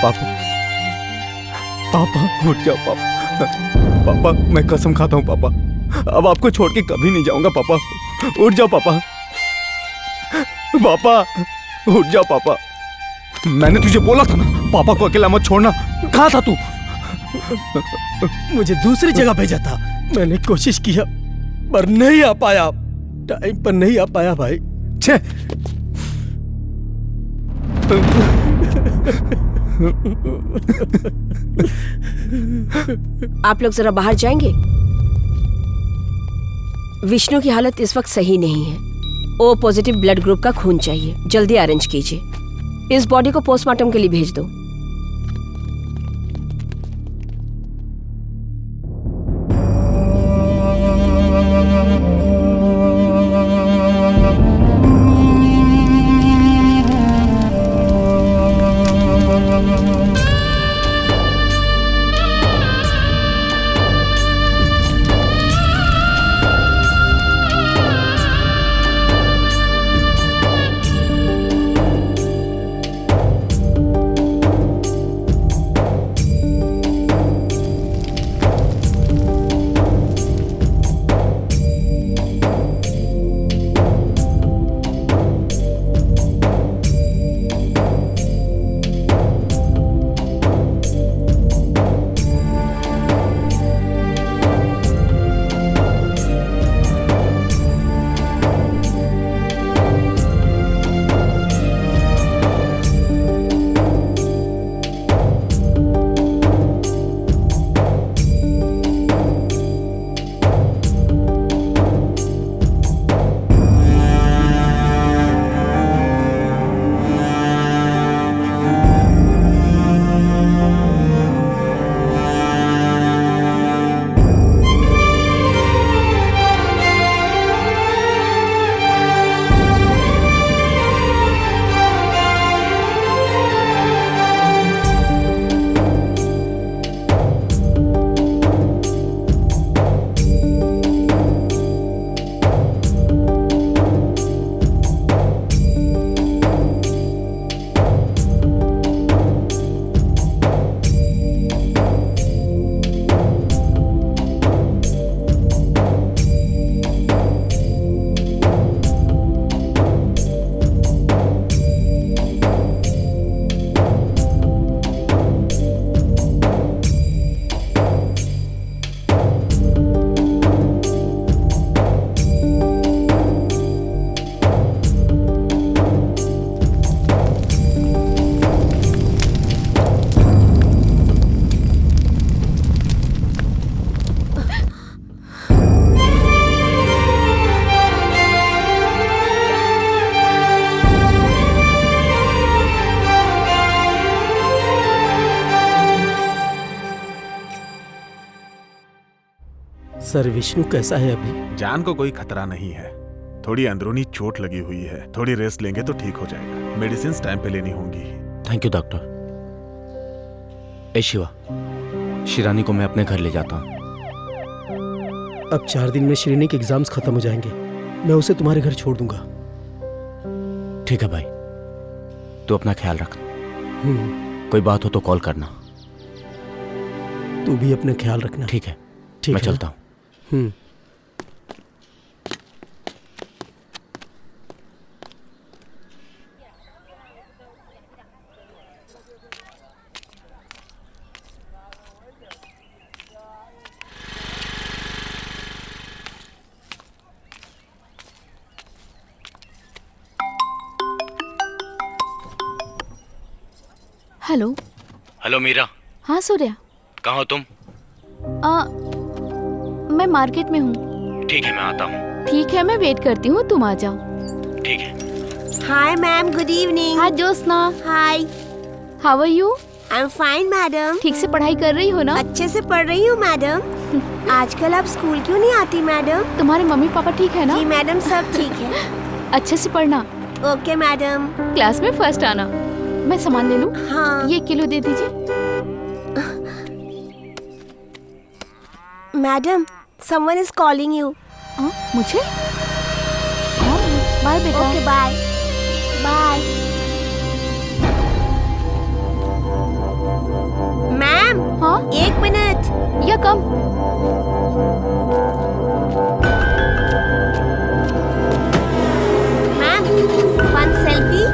पापा, पापा उठ जाओ पापा। पापा मैं कसम खाता हूँ पापा, अब आपको छोड़ के कभी नहीं जाऊंगा पापा। उठ जाओ पापा। पापा उठ जाओ पापा। मैंने तुझे बोला था ना पापा को अकेला मत छोड़ना। कहाँ था तू? मुझे दूसरी जगह भेजा था। मैंने कोशिश किया पर नहीं आ पाया, टाइम पर नहीं आ पाया भाई। छे आप लोग जरा बाहर जाएंगे? विष्णु की हालत इस वक्त सही नहीं है। ओ पॉजिटिव ब्लड ग्रुप का खून चाहिए, जल्दी अरेंज कीजिए। इस बॉडी को पोस्टमार्टम के लिए भेज दो। सर विष्णु कैसा है अभी? जान को कोई खतरा नहीं है, थोड़ी अंदरूनी चोट लगी हुई है। थोड़ी रेस्ट लेंगे तो ठीक हो जाएगा। मेडिसिन टाइम पे लेनी होंगी। Thank you doctor. ए शिवा, शिरानी को मैं अपने घर ले जाता हूँ। अब 4 दिन में श्रीनी के एग्जाम्स खत्म हो जाएंगे, मैं उसे तुम्हारे घर छोड़ दूंगा। ठीक है भाई, तू अपना ख्याल रख। कोई बात हो तो कॉल करना। तू भी अपना ख्याल रखना। ठीक है, ठीक मैं है चलता हूँ। हेलो। हेलो मीरा। हाँ सूर्या। कहाँ हो तुम? मैं मार्केट में हूँ। ठीक है, मैं आता हूँ। ठीक है, मैं वेट करती हूँ, तुम आ जाओ। ठीक है। Hi ma'am, good evening. Hi Jyotsna. Hi. How are you? I am fine madam. ठीक से पढ़ाई कर रही हो ना? अच्छे से पढ़ रही हूँ मैडम। आजकल आप स्कूल क्यों नहीं आती मैडम? तुम्हारे मम्मी पापा ठीक है ना? जी मैडम, सब ठीक है। अच्छे से पढ़ना। Okay madam. क्लास में फर्स्ट आना। मैं सामान ले लूं? हाँ। ये 1 किलो दे दीजिए। Madam, someone is calling you. मुझे? बाय बेटा। Okay bye. बाय। मैम। हाँ? 1 मिनट। या कम। Ma'am, one selfie.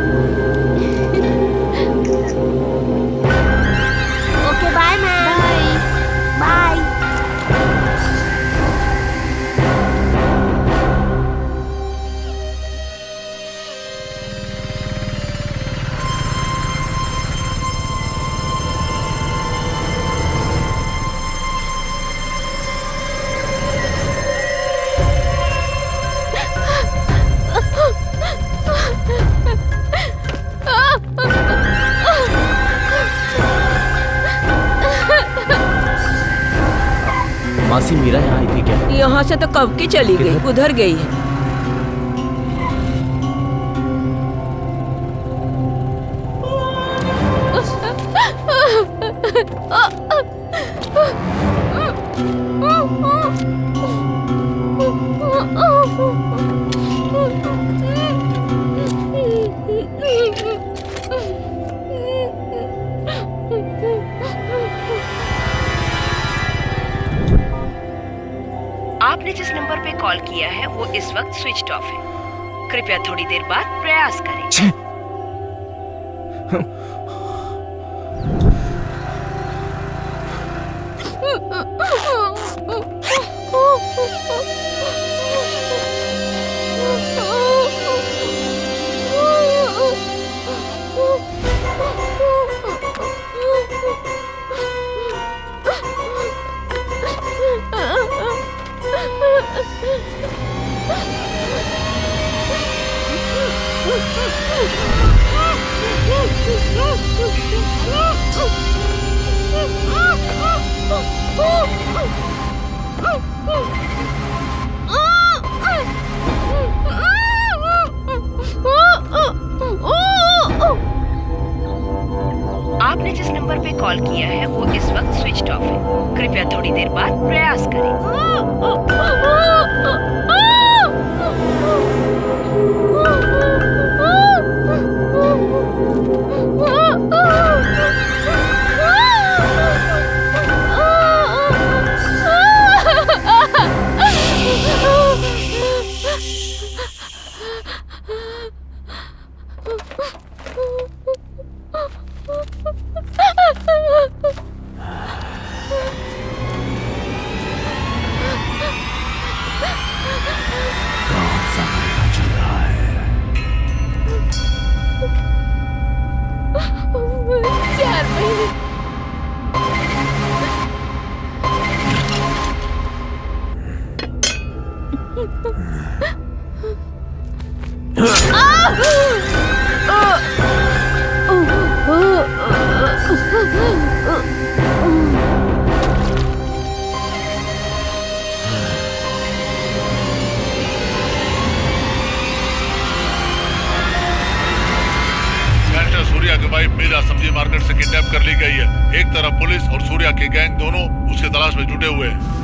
Okay bye ma'am. Bye. मासी मीरा यहाँ आई थी क्या? यहाँ से तो कब की चली गई, उधर गई है। आपने जिस नंबर पे कॉल किया है वो इस वक्त स्विच ऑफ है। कृपया थोड़ी देर बाद प्रयास करें। आपने जिस नंबर पे कॉल किया है वो इस वक्त स्विच ऑफ है। कृपया थोड़ी देर बाद प्रयास सूर्या की वाइफ मीरा सब्जी मार्केट से किडनैप कर ली गई है। एक तरफ पुलिस और सूर्या की गैंग दोनों उसकी तलाश में जुटे हुए हैं।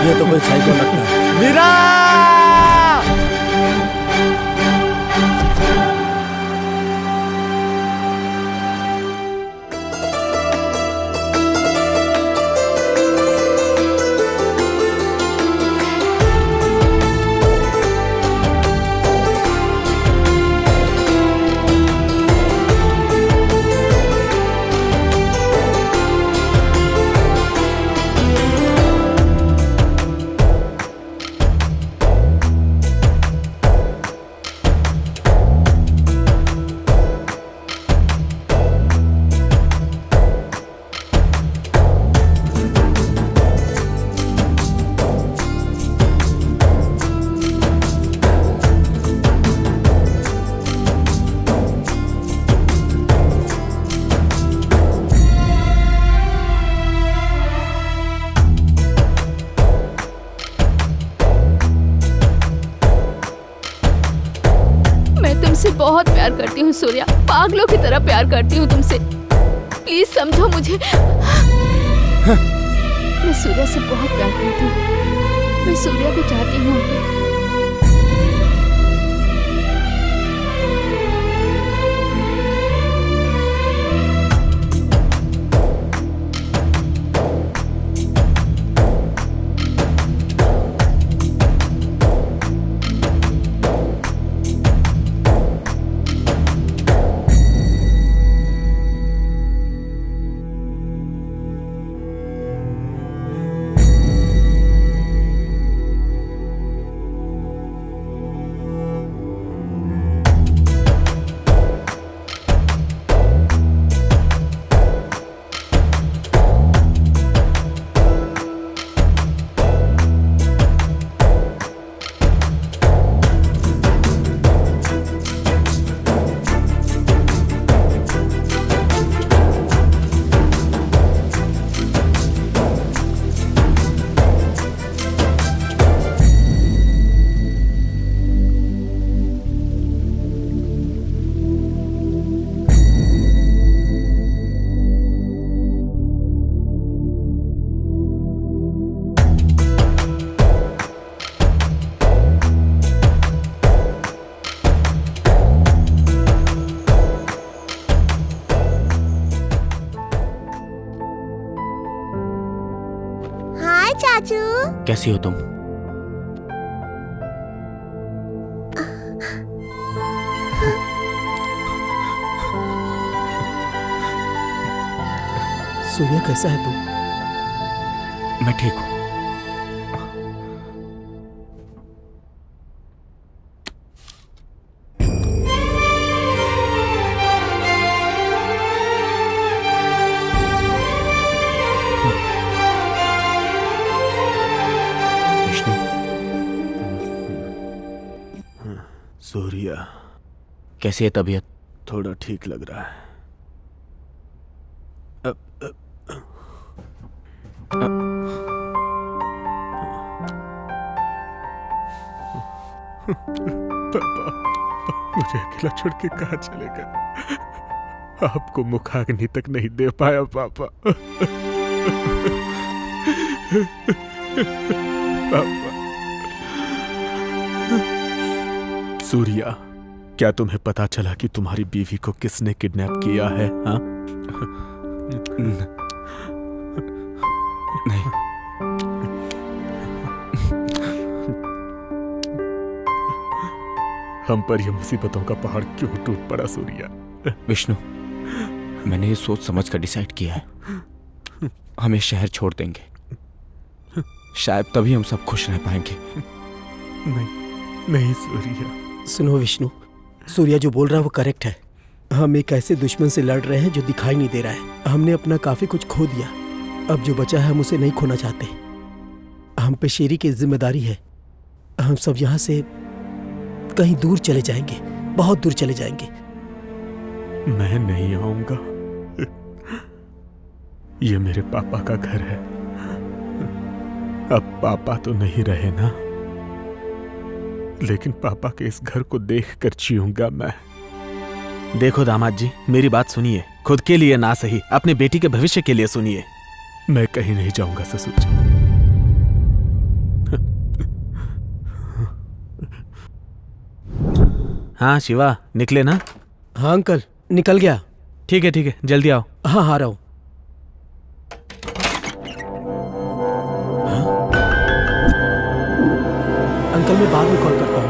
ये तो कोई साइको लगता है। मीरा! तुमसे बहुत प्यार करती हूँ सूर्या, पागलों की तरह प्यार करती हूँ तुमसे। प्लीज समझो मुझे। मैं सूर्या से बहुत प्यार करती हूँ, मैं सूर्या को चाहती हूँ। कैसी हो तुम? सूर्या कैसा है तू? मैं ठीक हूं। सूर्या, कैसी है तबीयत? थोड़ा ठीक लग रहा है। पापा, मुझे अकेला छोड़ के कहाँ चलेगा? आपको मुखाग्नि तक नहीं दे पाया पापा। पापा। सूर्या, क्या तुम्हें पता चला कि तुम्हारी बीवी को किसने किडनैप किया है? हाँ? नहीं। हम पर यह मुसीबतों का पहाड़ क्यों टूट पड़ा सूर्या? विष्णु, मैंने ये सोच समझ कर डिसाइड किया है, हम ये शहर छोड़ देंगे। शायद तभी हम सब खुश रह पाएंगे। नहीं सूर्या। सुनो विष्णु, सूर्या जो बोल रहा है वो करेक्ट है। हम एक ऐसे दुश्मन से लड़ रहे हैं जो दिखाई नहीं दे रहा है। हमने अपना काफी कुछ खो दिया, अब जो बचा है हम उसे नहीं खोना चाहते। हम पे शेरी की जिम्मेदारी है। हम सब यहाँ से कहीं दूर चले जाएंगे, बहुत दूर चले जाएंगे। मैं नहीं आऊंगा। ये मेरे पापा का घर है। अब पापा तो नहीं रहे ना, लेकिन पापा के इस घर को देखकर जीऊंगा मैं। देखो दामाद जी, मेरी बात सुनिए। खुद के लिए ना सही, अपने बेटी के भविष्य के लिए सुनिए। मैं कहीं नहीं जाऊंगा ससुर जी। हाँ शिवा, निकले ना? हाँ अंकल, निकल गया। ठीक है, जल्दी आओ। हाँ, आ रहा हूं। अंकल मैं बाद में कॉल करता हूँ।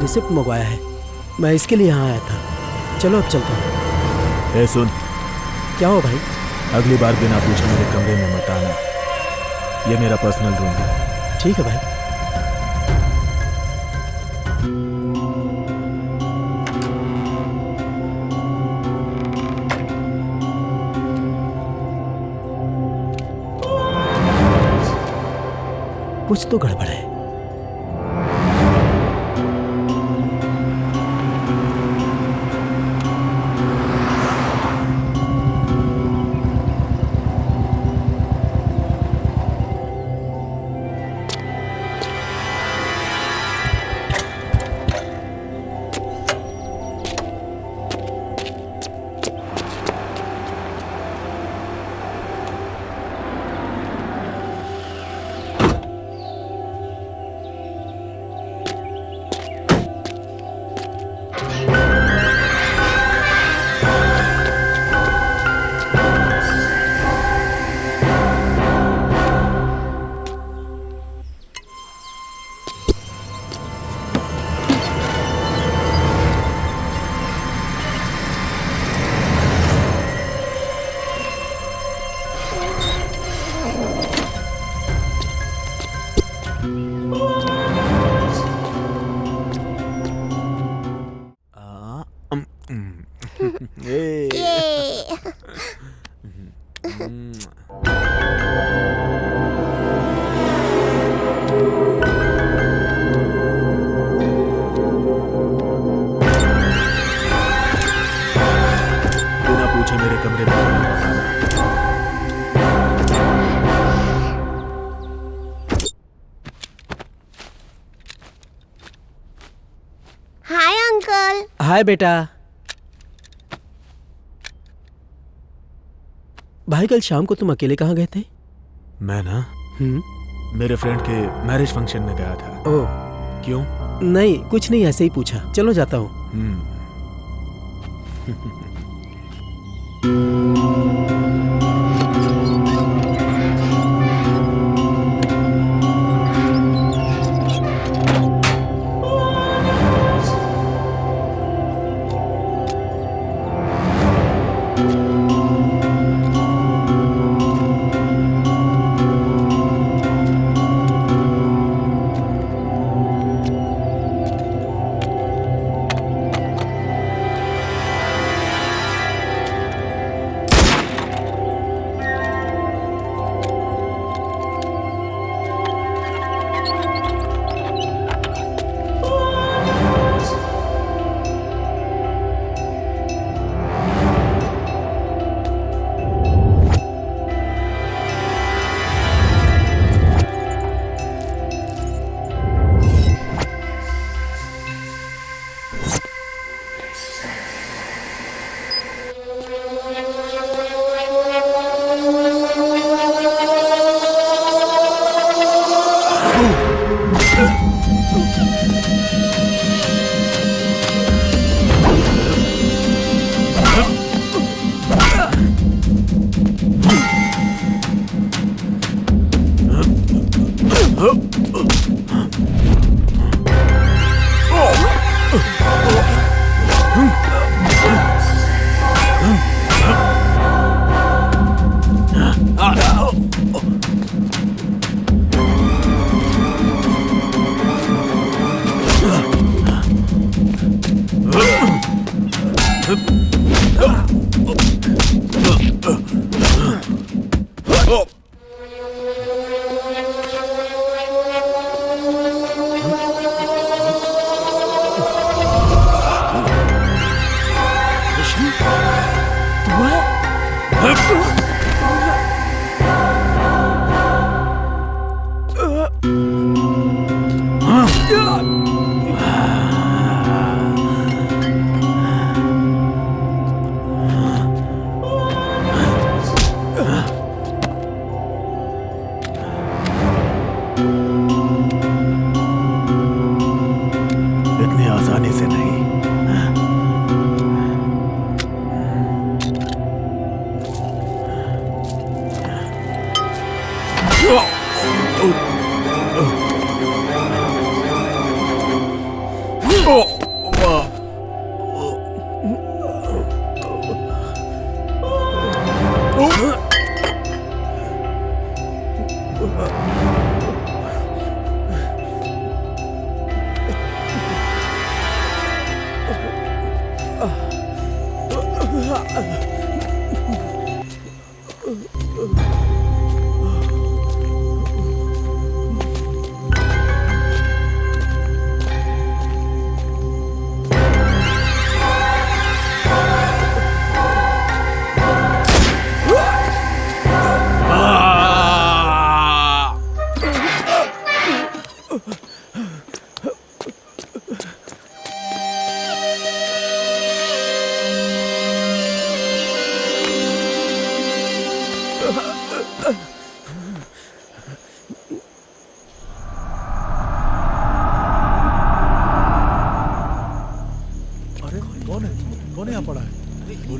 रिसिप्ट मंगवाया है, मैं इसके लिए यहाँ आया था। चलो अब चलता हूँ। सुन, क्या हो भाई? अगली बार बिना पूछे मेरे कमरे में मत आना। ये मेरा पर्सनल रूम है। ठीक है भाई। कुछ तो गड़बड़ है। बिना पूछे मेरे कमरे में बताना। Hi uncle. हाय बेटा। भाई कल शाम को तुम अकेले कहाँ गए थे? मैं ना मेरे फ्रेंड के मैरिज फंक्शन में गया था। ओह क्यों? नहीं कुछ नहीं, ऐसे ही पूछा। चलो जाता हूँ।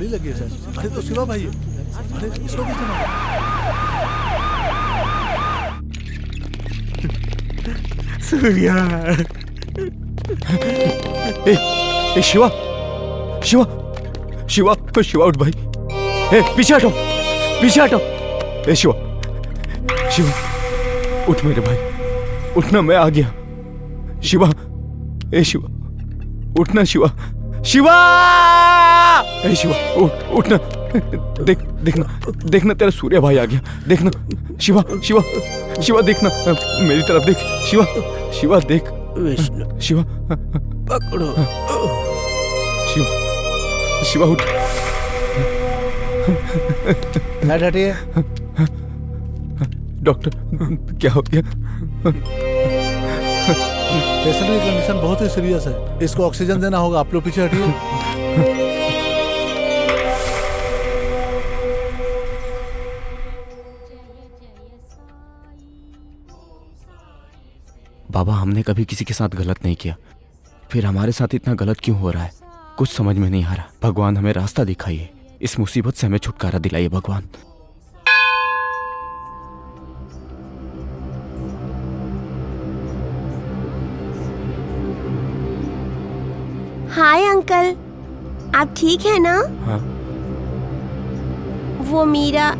गोली लगी है सर। अरे तो शिवा भाई है। अरे इसको भी सुना। सूर्या। ए शिवा शिवा शिवा शिवा उठ भाई। ए पीछे हटो, पीछे हटो। ए शिवा शिवा उठ मेरे भाई, उठना, मैं आ गया। शिवा, ए शिवा उठना, शिवा शिवा। ए शिवा उठना, देखना तेरा सूर्या भाई आ गया। देखना शिवा शिवा शिवा, देखना मेरी तरफ देख। शिवा शिवा देख। शिवा पकड़ो। शिवा शिवा उठ। लाइट हटिए। डॉक्टर क्या हो गया? पेशेंट की कंडीशन बहुत ही सीरियस है, इसको ऑक्सीजन देना होगा। आप लोग पीछे हटिए। बाबा, हमने कभी किसी के साथ गलत नहीं किया, फिर हमारे साथ इतना गलत क्यों हो रहा है? कुछ समझ में नहीं आ रहा। भगवान हमें रास्ता दिखाइए, इस मुसीबत से हमें छुटकारा दिलाइए भगवान। हाय अंकल, आप ठीक है ना? हाँ। वो मीरा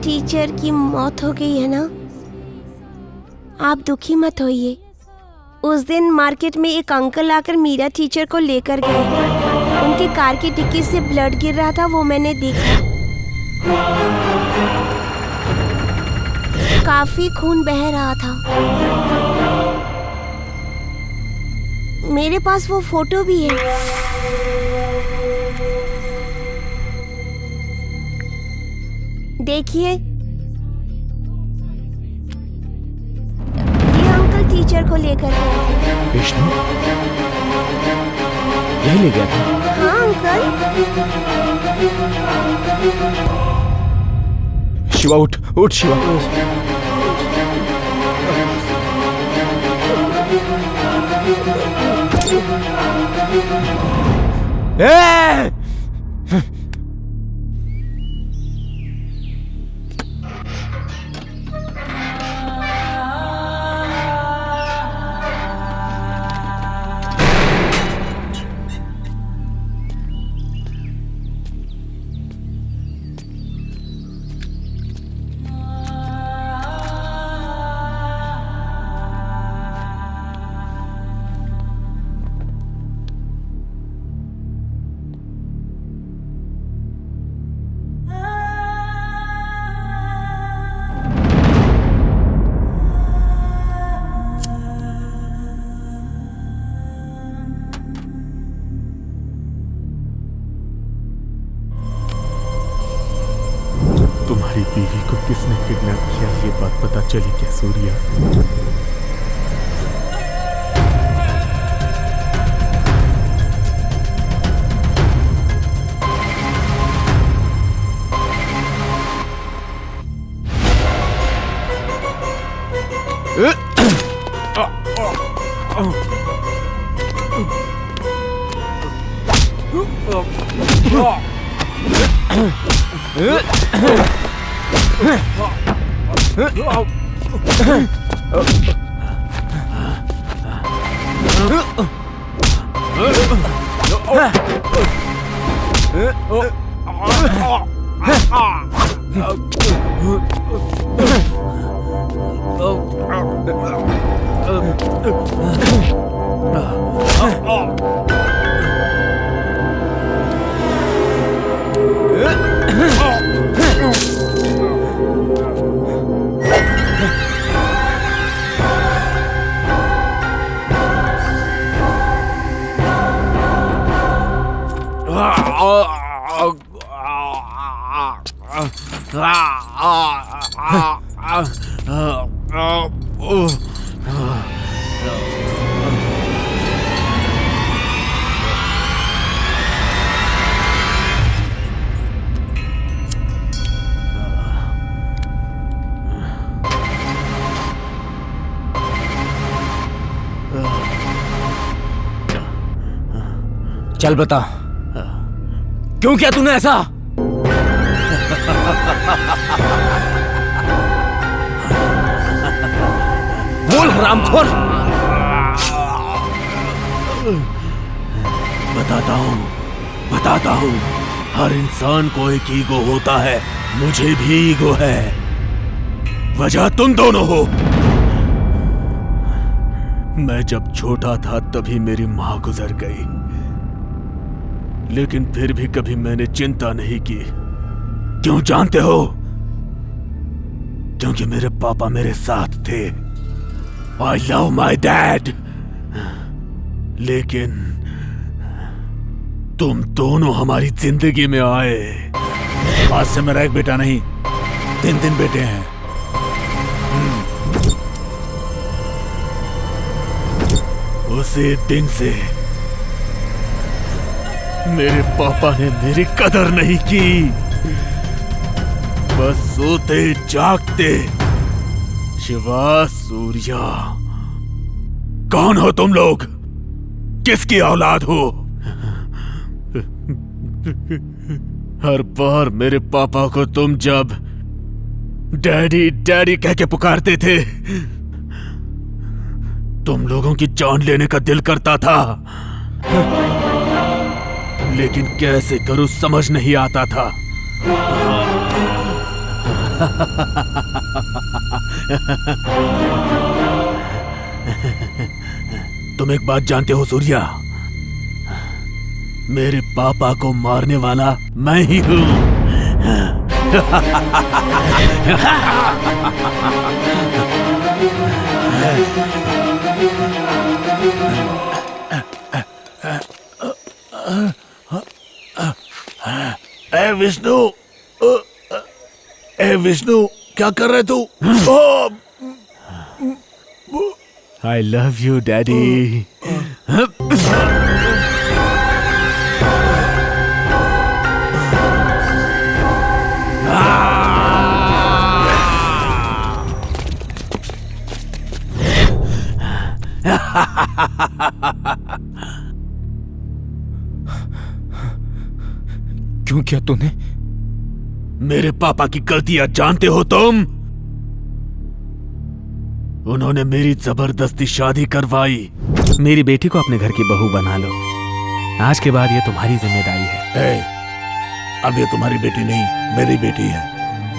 टीचर की मौत हो गई है ना? आप दुखी मत होइए। उस दिन मार्केट में एक अंकल आकर मीरा टीचर को लेकर गए। उनकी कार की डिक्की से ब्लड गिर रहा था, वो मैंने देखा। काफी खून बह रहा था। मेरे पास वो फोटो भी है। देखिए, ये अंकल टीचर को लेकर गए थे। विष्णु यही ले गया था? हाँ अंकल। शिवा उठ, उठ शिवा। ए! तुम्हारी बीवी को किसने किडनैप किया, ये बात पता चली क्या सूर्या? चल बता, क्यों किया तूने ऐसा? बोल हरामखोर। बताता हूँ, हर इंसान को एक ईगो होता है, मुझे भी ईगो है। वजह तुम दोनों हो। मैं जब छोटा था तभी मेरी माँ गुजर गई, लेकिन फिर भी कभी मैंने चिंता नहीं की। क्यों जानते हो? क्योंकि मेरे पापा मेरे साथ थे। I love my dad. लेकिन तुम दोनों हमारी जिंदगी में आए। आज से मेरा एक बेटा नहीं, 3 बेटे हैं। उसी दिन से मेरे पापा ने मेरी कदर नहीं की। बस सोते जागते शिवा, सूर्या। कौन हो तुम लोग? किसकी औलाद हो? हर बार मेरे पापा को तुम जब डैडी डैडी कह के पुकारते थे, तुम लोगों की जान लेने का दिल करता था, लेकिन कैसे करूं समझ नहीं आता था। तुम एक बात जानते हो सूर्या, मेरे पापा को मारने वाला मैं ही हूं। ए विष्णु, ए विष्णु, क्या कर रहे तू? I love you daddy. क्यों किया तूने? मेरे पापा की गलतियां जानते हो तुम? उन्होंने मेरी जबरदस्ती शादी करवाई। मेरी बेटी को अपने घर की बहू बना लो। आज के बाद ये तुम्हारी जिम्मेदारी है। अब ये तुम्हारी बेटी नहीं, मेरी बेटी है।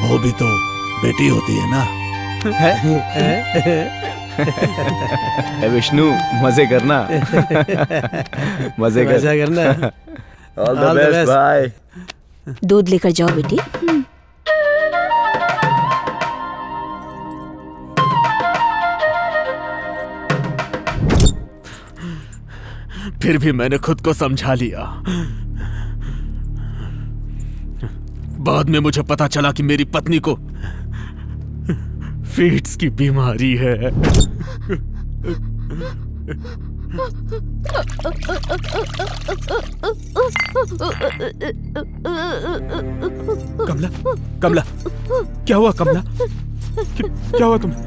वो भी तो बेटी होती है ना। विष्णु, मजे करना। मजे करना। ऑल द बेस्ट भाई। दूध लेकर जाओ बेटी। फिर भी मैंने खुद को समझा लिया। बाद में मुझे पता चला कि मेरी पत्नी को फीट्स की बीमारी है। कमला, कमला, क्या हुआ कमला? क्या हुआ तुम्हें?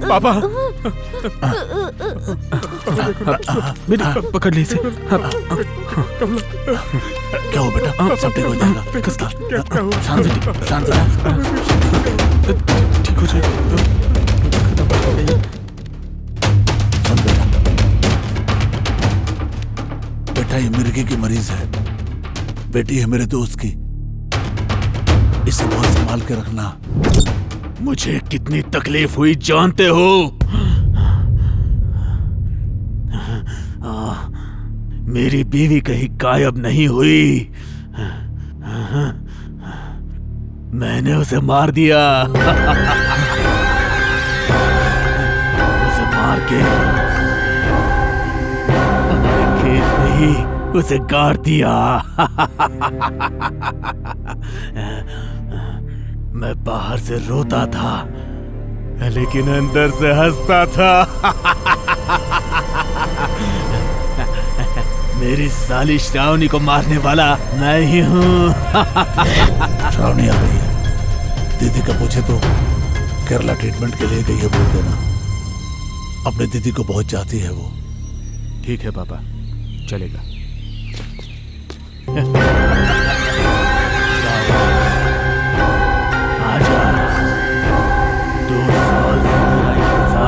पापा, पकड़ ले इसे। क्या हो बेटा? सब ठीक हो जाएगा। किसका? शांत ठीक हो जाएगा। बेटा, ये मिर्गी की मरीज है, बेटी है मेरे दोस्त की। इसे बहुत संभाल के रखना। मुझे कितनी तकलीफ हुई जानते हो? मेरी बीवी कहीं गायब नहीं हुई। मैंने उसे मार दिया। उसे मार के हमारे खेत में ही उसे गाड़ दिया। मैं बाहर से रोता था, लेकिन अंदर से हंसता था। मेरी साली श्रावणी को मारने वाला मैं ही हूँ। श्रावणी आ गई है। दीदी का पूछे तो केरला ट्रीटमेंट के लिए गई है बोल देना। अपने दीदी को बहुत चाहती है वो। ठीक है पापा, चलेगा।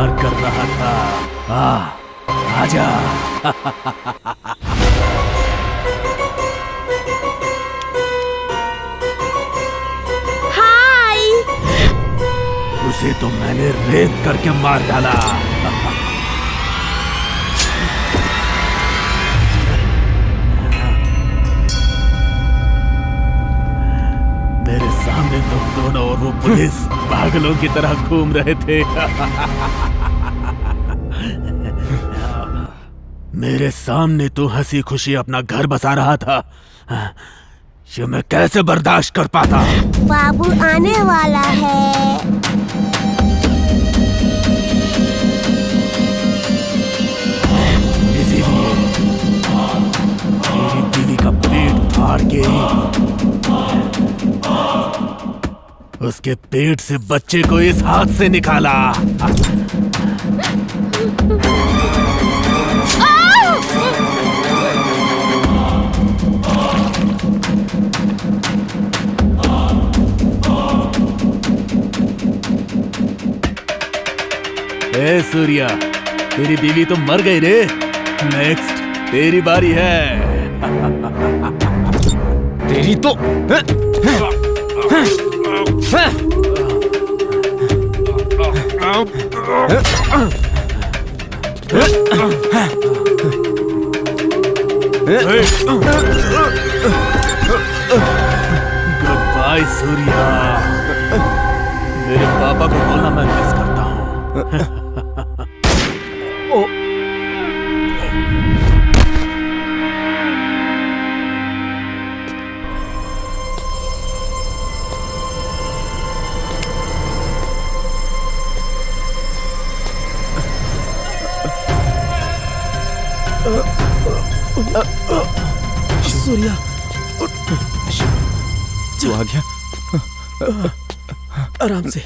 इंतजार कर रहा था। आजा। हाय। उसे तो मैंने रेप करके मार डाला। मेरे सामने तुम दोनों और वो पुलिस पागलों की तरह घूम रहे थे। मेरे सामने तू हंसी खुशी अपना घर बसा रहा था। ये मैं कैसे बर्दाश्त कर पाता। बाबू आने वाला है। इसीलिए मेरी बीवी का पेट फाड़ के उसके पेट से बच्चे को इस हाथ से निकाला। ए सूर्या, तेरी बीवी तो मर गई रे। नेक्स्ट तेरी बारी है। तेरी तो गुड बाय सूर्या। मेरे पापा को बोलना मैं मिस करता हूँ। सूर्या, तू आ गया। आराम से।